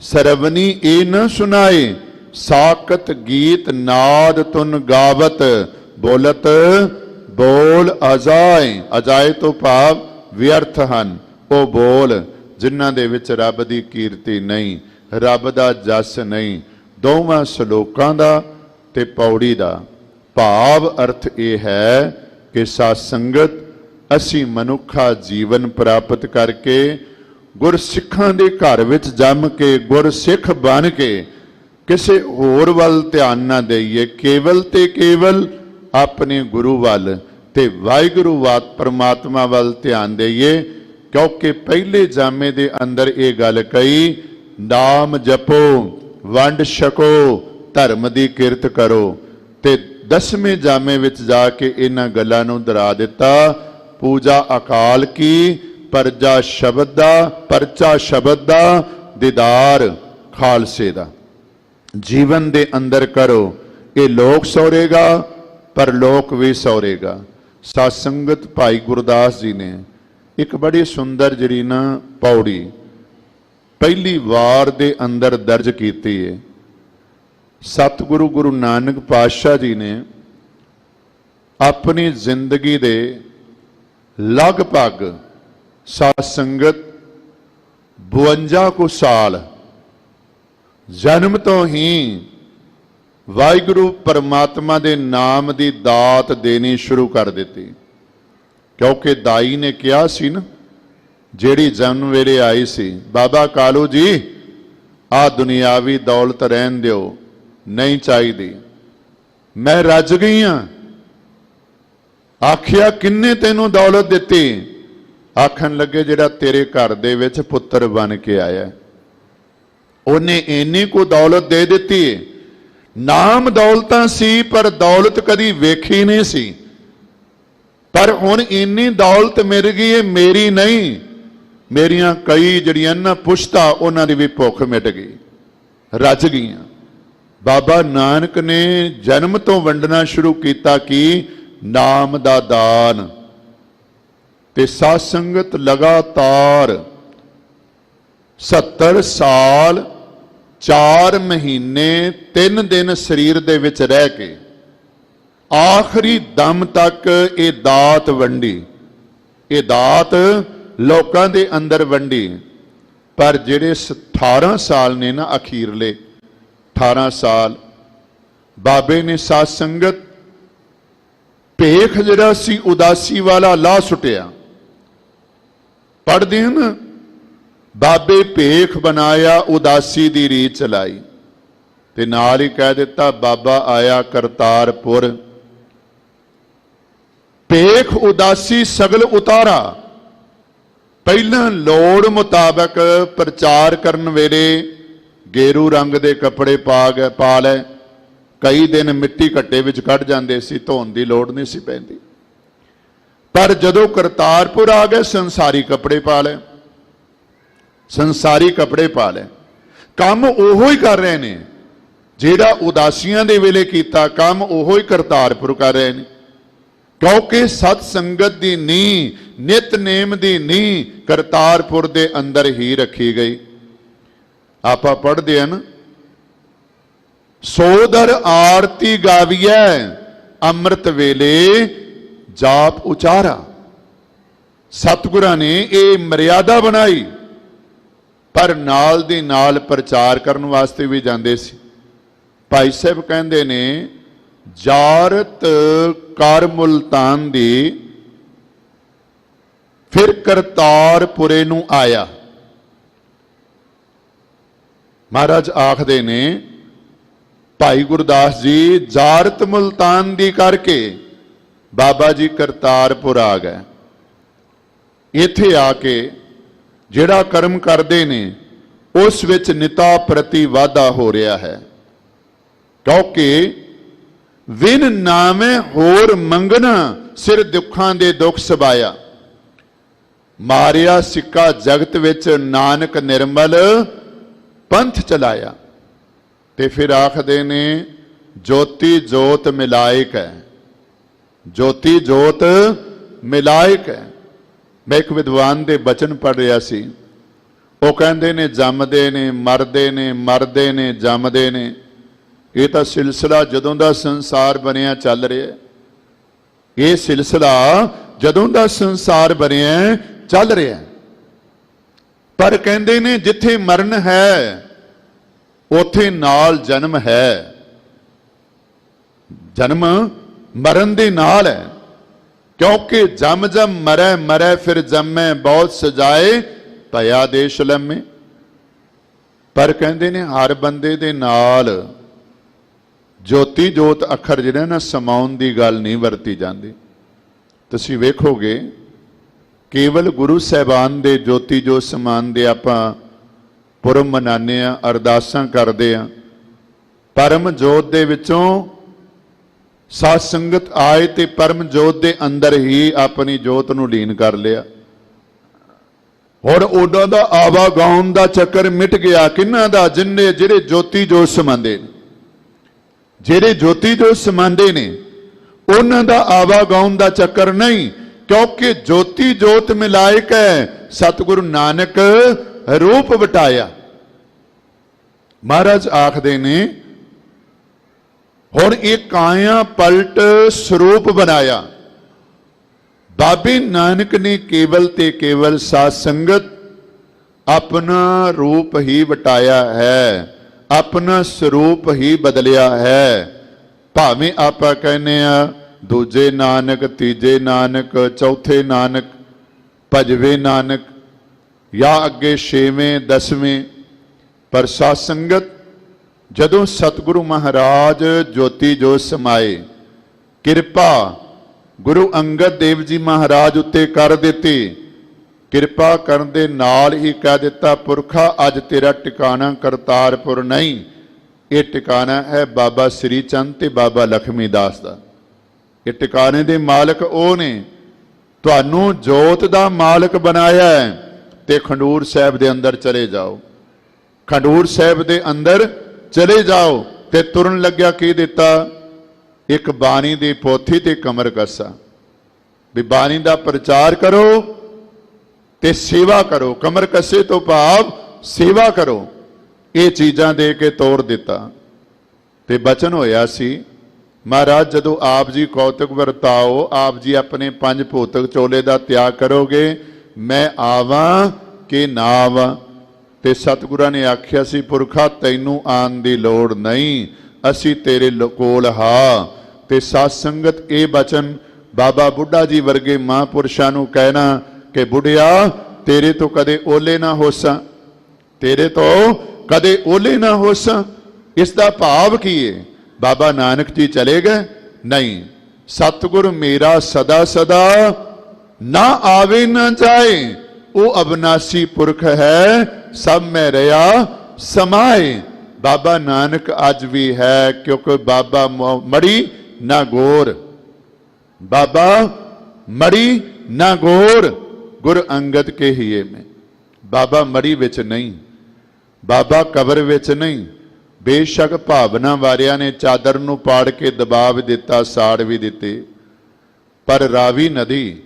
ਸਰਵਨੀ ਇਹ ਨਾ ਸੁਣਾਏ, ਸਾਕਤ ਗੀਤ ਨਾਦ ਤੁਨ ਗਾਵਤ, ਬੋਲਤ ਬੋਲ ਅਜਾਏ। ਅਜਾਏ ਤੋਂ ਭਾਵ ਵਿਅਰਥ ਹਨ ਉਹ ਬੋਲ ਜਿਨ੍ਹਾਂ ਦੇ ਵਿੱਚ ਰੱਬ ਦੀ ਕੀਰਤੀ ਨਹੀਂ, ਰੱਬ ਦਾ ਜਸ ਨਹੀਂ। ਦੋਵਾਂ ਸ਼ਲੋਕਾਂ ਦਾ ਤੇ ਪੌੜੀ ਦਾ ਭਾਵ ਅਰਥ ਇਹ ਹੈ ਕਿ ਸਾਧ ਸੰਗਤ ਅਸੀਂ ਮਨੁੱਖਾ ਜੀਵਨ ਪ੍ਰਾਪਤ ਕਰਕੇ ਗੁਰਸਿੱਖਾਂ ਦੇ ਘਰ ਵਿੱਚ ਜੰਮ ਕੇ, ਗੁਰਸਿੱਖ ਬਣ ਕੇ ਕਿਸੇ ਹੋਰ ਵੱਲ ਧਿਆਨ ਨਾ ਦੇਈਏ, ਕੇਵਲ ਤੇ ਕੇਵਲ ਆਪਣੇ ਗੁਰੂ ਵੱਲ ਤੇ ਵਾਹਿਗੁਰੂ ਪਰਮਾਤਮਾ ਵੱਲ ਧਿਆਨ ਦੇਈਏ। ਕਿਉਂਕਿ ਪਹਿਲੇ ਜਾਮੇ ਦੇ ਅੰਦਰ ਇਹ ਗੱਲ ਕਹੀ, ਨਾਮ ਜਪੋ, ਵੰਡ ਛਕੋ, ਧਰਮ ਦੀ ਕਿਰਤ ਕਰੋ, ਤੇ 10ਵੇਂ ਜਾਮੇ ਵਿੱਚ ਜਾ ਕੇ ਇਹਨਾਂ ਗੱਲਾਂ ਨੂੰ ਦੁਹਰਾ ਦਿੱਤਾ। ਪੂਜਾ ਅਕਾਲ ਕੀ, ਪਰਚਾ ਸ਼ਬਦ ਦਾ, ਦੀਦਾਰ ਖਾਲਸੇ ਦਾ ਜੀਵਨ ਦੇ ਅੰਦਰ ਕਰੋ। ਇਹ ਲੋਕ ਸੌਰੇਗਾ ਪਰ ਲੋਕ ਵੀ ਸੌਰੇਗਾ। ਸਾਧ ਸੰਗਤ ਭਾਈ ਗੁਰਦਾਸ ਜੀ ਨੇ ਇੱਕ ਬੜੀ ਸੁੰਦਰ ਜਿਹੜੀ ਨਾ ਪੌੜੀ ਪਹਿਲੀ ਵਾਰ ਦੇ ਅੰਦਰ ਦਰਜ ਕੀਤੀ ਹੈ। ਸਤਿਗੁਰੂ ਗੁਰੂ ਨਾਨਕ ਪਾਤਸ਼ਾਹ ਜੀ ਨੇ ਆਪਣੀ ਜ਼ਿੰਦਗੀ ਦੇ ਲਗਭਗ ਸਾਧ ਸੰਗਤ 52 ਕੁ ਸਾਲ ਜਨਮ ਤੋਂ ਹੀ ਵਾਹਿਗੁਰੂ ਪਰਮਾਤਮਾ ਦੇ ਨਾਮ ਦੀ ਦਾਤ ਦੇਣੀ ਸ਼ੁਰੂ ਕਰ ਦਿੱਤੀ। ਕਿਉਂਕਿ ਦਾਈ ਨੇ ਕਿਹਾ ਸੀ ਨਾ, ਜਿਹੜੀ ਜਨਮ ਵੇਲੇ ਆਈ ਸੀ, ਬਾਬਾ ਕਾਲੂ ਜੀ ਆਹ ਦੁਨਿਆਵੀ ਦੌਲਤ ਰਹਿਣ ਦਿਓ, ਨਹੀਂ ਚਾਹੀਦੀ, ਮੈਂ ਰੱਜ ਗਈ ਹਾਂ। ਆਖਿਆ ਕਿੰਨੇ ਤੈਨੂੰ ਦੌਲਤ ਦਿੱਤੀ? ਆਖਣ ਲੱਗੇ ਜਿਹੜਾ ਤੇਰੇ ਘਰ ਦੇ ਵਿੱਚ ਪੁੱਤਰ ਬਣ ਕੇ ਆਇਆ, ਉਹਨੇ ਇੰਨੀ ਕੋ ਦੌਲਤ ਦੇ ਦਿੱਤੀ। ਨਾਮ ਦੌਲਤਾਂ ਸੀ ਪਰ ਦੌਲਤ ਕਦੀ ਵੇਖੀ ਨਹੀਂ ਸੀ, ਪਰ ਹੁਣ ਇੰਨੀ ਦੌਲਤ ਮਿਲ ਗਈ ਹੈ, ਮੇਰੀ ਨਹੀਂ, ਮੇਰੀਆਂ ਕਈ ਜਿਹੜੀਆਂ ਨਾ ਪੁਸ਼ਤਾ ਉਹਨਾਂ ਦੀ ਵੀ ਭੁੱਖ ਮਿਟ ਗਈ, ਰੱਜ ਗਈਆਂ। ਬਾਬਾ ਨਾਨਕ ਨੇ ਜਨਮ ਤੋਂ ਵੰਡਣਾ ਸ਼ੁਰੂ ਕੀਤਾ ਕਿ ਨਾਮ ਦਾ ਦਾਨ, ਤੇ ਸਾਧ ਸੰਗਤ ਲਗਾਤਾਰ 70 ਸਾਲ 4 ਮਹੀਨੇ 3 ਦਿਨ ਸਰੀਰ ਦੇ ਵਿੱਚ ਰਹਿ ਕੇ ਆਖਰੀ ਦਮ ਤੱਕ ਇਹ ਦਾਤ ਵੰਡੀ, ਇਹ ਦਾਤ ਲੋਕਾਂ ਦੇ ਅੰਦਰ ਵੰਡੀ। ਪਰ ਜਿਹੜੇ 18 ਸਾਲ ਨੇ ਨਾ, ਅਖੀਰਲੇ 18 ਸਾਲ ਬਾਬੇ ਨੇ ਸਾਧ ਸੰਗਤ ਭੇਖ ਜਿਹੜਾ ਸੀ ਉਦਾਸੀ ਵਾਲਾ ਲਾਹ ਸੁੱਟਿਆ। ਪੜ੍ਹਦੇ ਹਨ, ਬਾਬੇ ਭੇਖ ਬਣਾਇਆ, ਉਦਾਸੀ ਦੀ ਰੀਤ ਚਲਾਈ, ਤੇ ਨਾਲ ਹੀ ਕਹਿ ਦਿੱਤਾ ਬਾਬਾ ਆਇਆ ਕਰਤਾਰਪੁਰ, ਭੇਖ ਉਦਾਸੀ ਸਗਲ ਉਤਾਰਾ। ਪਹਿਲਾਂ ਲੋੜ ਮੁਤਾਬਕ ਪ੍ਰਚਾਰ ਕਰਨ ਵੇਲੇ ਗੇਰੂ ਰੰਗ ਦੇ ਕੱਪੜੇ ਪਾ ਲੈ, ਕਈ ਦਿਨ ਮਿੱਟੀ ਘੱਟੇ ਵਿੱਚ ਕੱਢ ਜਾਂਦੇ ਸੀ, ਧੋਣ ਦੀ ਲੋੜ ਨਹੀਂ ਸੀ ਪੈਂਦੀ। ਪਰ ਜਦੋਂ ਕਰਤਾਰਪੁਰ ਆ ਗਏ, ਸੰਸਾਰੀ ਕੱਪੜੇ ਪਾ ਲੈ, ਸੰਸਾਰੀ ਕੱਪੜੇ ਪਾ ਲੈ। ਕੰਮ ਉਹੋ ਹੀ ਕਰ ਰਹੇ ਨੇ ਜਿਹੜਾ ਉਦਾਸੀਆਂ ਦੇ ਵੇਲੇ ਕੀਤਾ, ਕੰਮ ਉਹੋ ਹੀ ਕਰਤਾਰਪੁਰ ਕਰ ਰਹੇ ਨੇ। क्योंकि सत संगत की नींह नितनेम की नींह करतारपुर के अंदर ही रखी गई। आप पढ़ते हैं ना, सोदर आरती गाविए अमृत वेले जाप उचारा। सतगुरां ने ये मर्यादा बनाई, पर नाल दी नाल प्रचार करने वास्ते भी जाते सी। भाई साहब कहते ने जारत कर मुल्तान दी, फिर करतारपुरे नूं आया। महाराज आखदे ने भाई गुरदास जी जारत मुल्तान दी करके बाबा जी करतारपुर आ गए। इत्थे आके जिहड़ा कर्म करते ने उस विच निता प्रति वाधा हो रहा है, क्योंकि विन नामे होर मंगना सिर दुखां दे दुख सबाया। मारिया सिक्का जगत विच नानक निर्मल पंथ चलाया। ते फिर आखदे ने ज्योति जोत मिलायक है, ज्योति जोत मिलायक है। मैं एक विद्वान दे बचन पढ़ रहा सी, वो कहते ने जमदे ने मरदे ने, मरदे ने जमदे ने। ये तो सिलसिला जदों दा संसार बनिया चल रहा है, ये सिलसिला जदों दा संसार बनिया चल रहा है। पर कहते ने जिथे मरण है उथे नाल जन्म है, जन्म मरण दे नाल है। क्योंकि जम जम मरै मरै फिर जमै बहुत सजाए भया देश लम्मे। पर कहते ने हर बंदे दे नाल ज्योति जोत अखर जिहड़े ना समाउण दी गल नहीं वरती जाती। तुसीं वेखोगे केवल गुरु साहिबान दे ज्योति जोत समान दे आपां पुरब मनाने आ, अरदासां करदे आ, परम जोत दे विचों साध संगत आए ते परम जोत दे अंदर ही अपनी जोत नूं लीन कर लिया। हुण उन्हां दा आवागाउण दा चक्कर मिट गया। किन्हां दा? जिन्ने जिहड़े ज्योति जोत समांदे ने, जिहड़े ज्योति जोत समांदे ने उन्हां दा आवागाउण दा चक्कर नहीं, क्योंकि ज्योति जोत मिलायक है। सतगुरु नानक रूप वटाया। महाराज आखदे ने हुण एक काया पलट स्वरूप बनाया। बाबे नानक ने केवल ते केवल साध संगत अपना रूप ही वटाया है, अपना स्वरूप ही बदलिया है। भावें आपां कहने आ दूजे नानक, तीजे नानक, चौथे नानक, भजवे नानक, या अगे छेवें दसवें, पर साध संगत जदों सतगुरु महाराज ज्योति जो समाए, किरपा गुरु अंगद देव जी महाराज उत्ते कर दिती। किरपा करन दे नाल ही कह दिता, पुरखा अज तेरा टिकाना करतारपुर नहीं, ये टिकाना है बाबा श्री चंद ते बाबा लक्ष्मी दास दा। ये टिकाने दे मालक ओ ने, तुहानू जोत दा मालक बनाया है। ते खंडूर साहब दे अंदर चले जाओ, खंडूर साहब दे अंदर चले जाओ। ते तुरन लग्या की दिता? एक बाणी दी पोथी ते कमर कसा, भी बाणी दा प्रचार करो ते सेवा करो। कमर कसे तो भाव सेवा करो। ये चीज़ां दे के तोड़ दिता। ते बचन होया सी महाराज जदों आप जी कौतुक वरताओ, आप जी अपने पंज भौतिक चोले दा त्याग करोगे, मैं आवा कि ना आवा। ते सतगुरां ने आख्या सी, पुरखा तैनू आन दी लोड़ नहीं, असी तेरे कोल हा। ते साध संगत ये बचन बाबा बुढ़ा जी वर्गे महापुरुषां नूं कहना कि बुढ़िया तेरे तो कदे ओले ना होसा, तेरे तो कदे ओले ना होसा। इसका भाव की है? बाबा नानक जी चले गए? नहीं, सतगुर मेरा सदा सदा ना आवे ना जाए, वो अविनाशी पुरख है, सब में रहा समाए। बाबा नानक अज भी है, क्योंकि बाबा मड़ी ना गोर, बाबा मड़ी ना गोर, गुर अंगद के हिये में। बाबा मड़ी विच नहीं, बाबा कबर विच नहीं। बेशक भावना वारिया ने चादर नूं पाड़ के दबा भी दिता, साड़ भी दिते, ਪਰ ਰਾਵੀ ਨਦੀ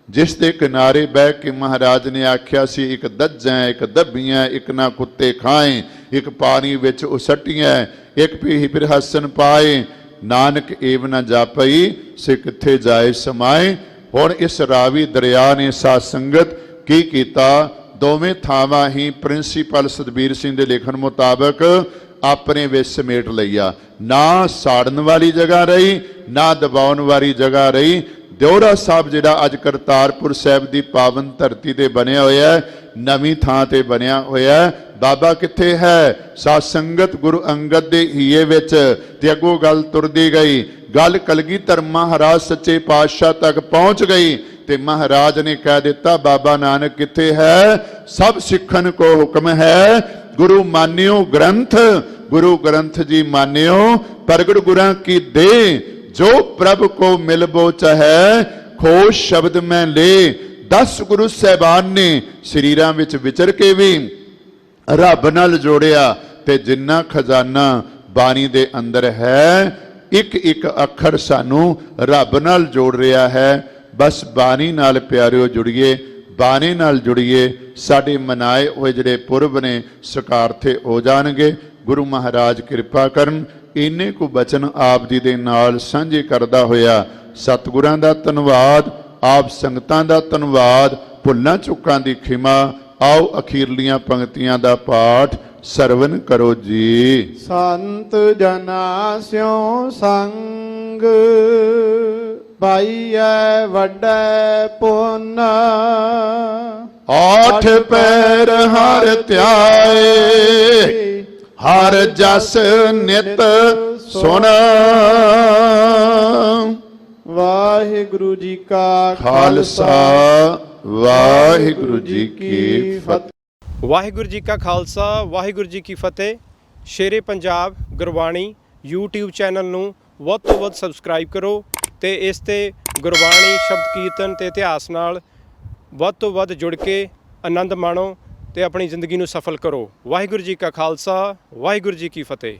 ਜਿਸ ਦੇ ਕਿਨਾਰੇ ਬਹਿ ਕੇ ਮਹਾਰਾਜ ਨੇ ਆਖਿਆ ਸੀ, ਇੱਕ ਦੱਜਾਂ ਇੱਕ ਦੱਬੀਆਂ, ਇੱਕ ਨਾ ਕੁੱਤੇ ਖਾਏ, ਇੱਕ ਪਾਣੀ ਵਿੱਚ ਉਸਟੀਆਂ, ਇੱਕ ਪੀਹੀ ਫਿਰ ਹਸਨ ਪਾਏ, ਨਾਨਕ ਏਵ ਨਾ ਜਾਪਈ ਸੇ ਕਿੱਥੇ ਜਾਏ ਸਮਾਏ। ਹੁਣ ਇਸ ਰਾਵੀ ਦਰਿਆ ਨੇ ਸਾਧ ਸੰਗਤ ਕੀ ਕੀਤਾ, ਦੋਵੇਂ ਥਾਵਾਂ ਹੀ ਪ੍ਰਿੰਸੀਪਲ ਸਤਬੀਰ ਸਿੰਘ ਦੇ ਲਿਖਣ ਮੁਤਾਬਕ ਆਪਣੇ ਵਿੱਚ ਸਮੇਟ ਲਈਆ। ਨਾ ਸਾੜਨ ਵਾਲੀ ਜਗ੍ਹਾ ਰਹੀ, ਨਾ ਦਬਾਉਣ ਵਾਲੀ ਜਗ੍ਹਾ ਰਹੀ। ਦਿਉਰਾ ਸਾਹਿਬ ਜਿਹੜਾ ਅੱਜ ਕਰਤਾਰਪੁਰ ਸਾਹਿਬ ਦੀ ਪਾਵਨ ਧਰਤੀ ਤੇ ਬਣਿਆ ਹੋਇਆ, ਨਵੀਂ ਥਾਂ ਤੇ ਬਣਿਆ ਹੋਇਆ, ਬਾਬਾ ਕਿੱਥੇ ਹੈ? ਸਾਧ ਸੰਗਤ ਗੁਰੂ ਅੰਗਦ ਦੇ ਹੀਏ ਵਿੱਚ। ਤੇ ਅੱਗੋਂ ਗੱਲ ਤੁਰਦੀ ਗਈ, ਗੱਲ ਕਲਗੀਧਰ ਮਹਾਰਾਜ ਸੱਚੇ ਪਾਤਸ਼ਾਹ ਤੱਕ ਪਹੁੰਚ ਗਈ ਤੇ ਮਹਾਰਾਜ ਨੇ ਕਹਿ ਦਿੱਤਾ, ਬਾਬਾ ਨਾਨਕ ਕਿੱਥੇ ਹੈ? ਸਭ ਸਿੱਖਣ ਕੋ ਹੁਕਮ ਹੈ, ਗੁਰੂ ਮਾਨਿਓ ਗ੍ਰੰਥ, ਗੁਰੂ ਗ੍ਰੰਥ ਜੀ ਮਾਨਿਓ, ਪ੍ਰਗਟ ਗੁਰਾਂ ਕੀ ਦੇ, ਜੋ ਪ੍ਰਭ ਕੋ ਮਿਲਬੋ ਚਾਹੈ, ਖੋਜ ਸ਼ਬਦ ਮੈਂ ਲੈ। 10 ਗੁਰੂ ਸਾਹਿਬਾਨ ਨੇ ਸਰੀਰਾਂ ਵਿੱਚ ਵਿਚਰ ਕੇ ਵੀ ਰੱਬ ਨਾਲ ਜੋੜਿਆ, ਤੇ ਜਿੰਨਾ ਖਜ਼ਾਨਾ ਬਾਣੀ ਦੇ ਅੰਦਰ ਹੈ, ਇੱਕ ਇੱਕ ਅੱਖਰ ਸਾਨੂੰ ਰੱਬ ਨਾਲ ਜੋੜ ਰਿਹਾ ਹੈ। ਬਸ ਬਾਣੀ ਨਾਲ ਪਿਆਰਿਓ ਜੁੜੀਏ, ਬਾਣੀ ਨਾਲ ਜੁੜੀਏ, ਸਾਡੇ ਮਨਾਏ ਹੋਏ ਜਿਹੜੇ ਪੁਰਬ ਨੇ ਸਕਾਰਥੇ ਹੋ ਜਾਣਗੇ। ਗੁਰੂ ਮਹਾਰਾਜ ਕਿਰਪਾ ਕਰਨ। ਇੰਨੇ ਕੁ ਬਚਨ ਆਪ ਜੀ ਦੇ ਨਾਲ ਸਾਂਝੇ ਕਰਦਾ ਹੋਇਆ ਸਤਿਗੁਰਾਂ ਦਾ ਧੰਨਵਾਦ, ਆਪ ਸੰਗਤਾਂ ਦਾ ਧੰਨਵਾਦ, ਭੁੱਲਾਂ ਚੁੱਕਾਂ ਦੀ ਖਿਮਾ। ਆਓ ਅਖੀਰਲੀਆਂ ਪੰਕਤੀਆਂ ਦਾ ਪਾਠ ਸਰਵਨ ਕਰੋ ਜੀ। ਸੰਤ ਜਨਾ ਸਿਉ ਸੰਗ ਪਾਈਐ ਵੱਡੈ ਪੁੰਨ, ਆਠ ਪੈਰ ਹਰ ਧਿਆਏ, ਹਰ ਜਸ ਨਿਤ ਸੁਣ। ਵਾਹਿਗੁਰੂ ਜੀ ਕਾ ਖਾਲਸਾ, ਵਾਹਿਗੁਰੂ ਜੀ ਕੀ ਫਤਿਹ। ਵਾਹਿਗੁਰੂ ਜੀ ਕਾ ਖਾਲਸਾ, ਵਾਹਿਗੁਰੂ ਜੀ ਕੀ ਫਤਿਹ। ਸ਼ੇਰੇ ਪੰਜਾਬ ਗੁਰਬਾਣੀ YouTube ਚੈਨਲ ਨੂੰ ਵੱਧ ਤੋਂ ਵੱਧ ਸਬਸਕ੍ਰਾਈਬ ਕਰੋ ਤੇ ਇਸ ਤੇ ਗੁਰਬਾਣੀ, ਸ਼ਬਦ ਕੀਰਤਨ ਤੇ ਇਤਿਹਾਸ ਨਾਲ ਵੱਧ ਤੋਂ ਵੱਧ ਜੁੜ ਕੇ ਆਨੰਦ ਮਾਣੋ ਤੇ ਆਪਣੀ ਜ਼ਿੰਦਗੀ ਨੂੰ ਸਫਲ ਕਰੋ। ਵਾਹਿਗੁਰੂ ਜੀ ਕਾ ਖਾਲਸਾ, ਵਾਹਿਗੁਰੂ ਜੀ ਕੀ ਫਤਿਹ।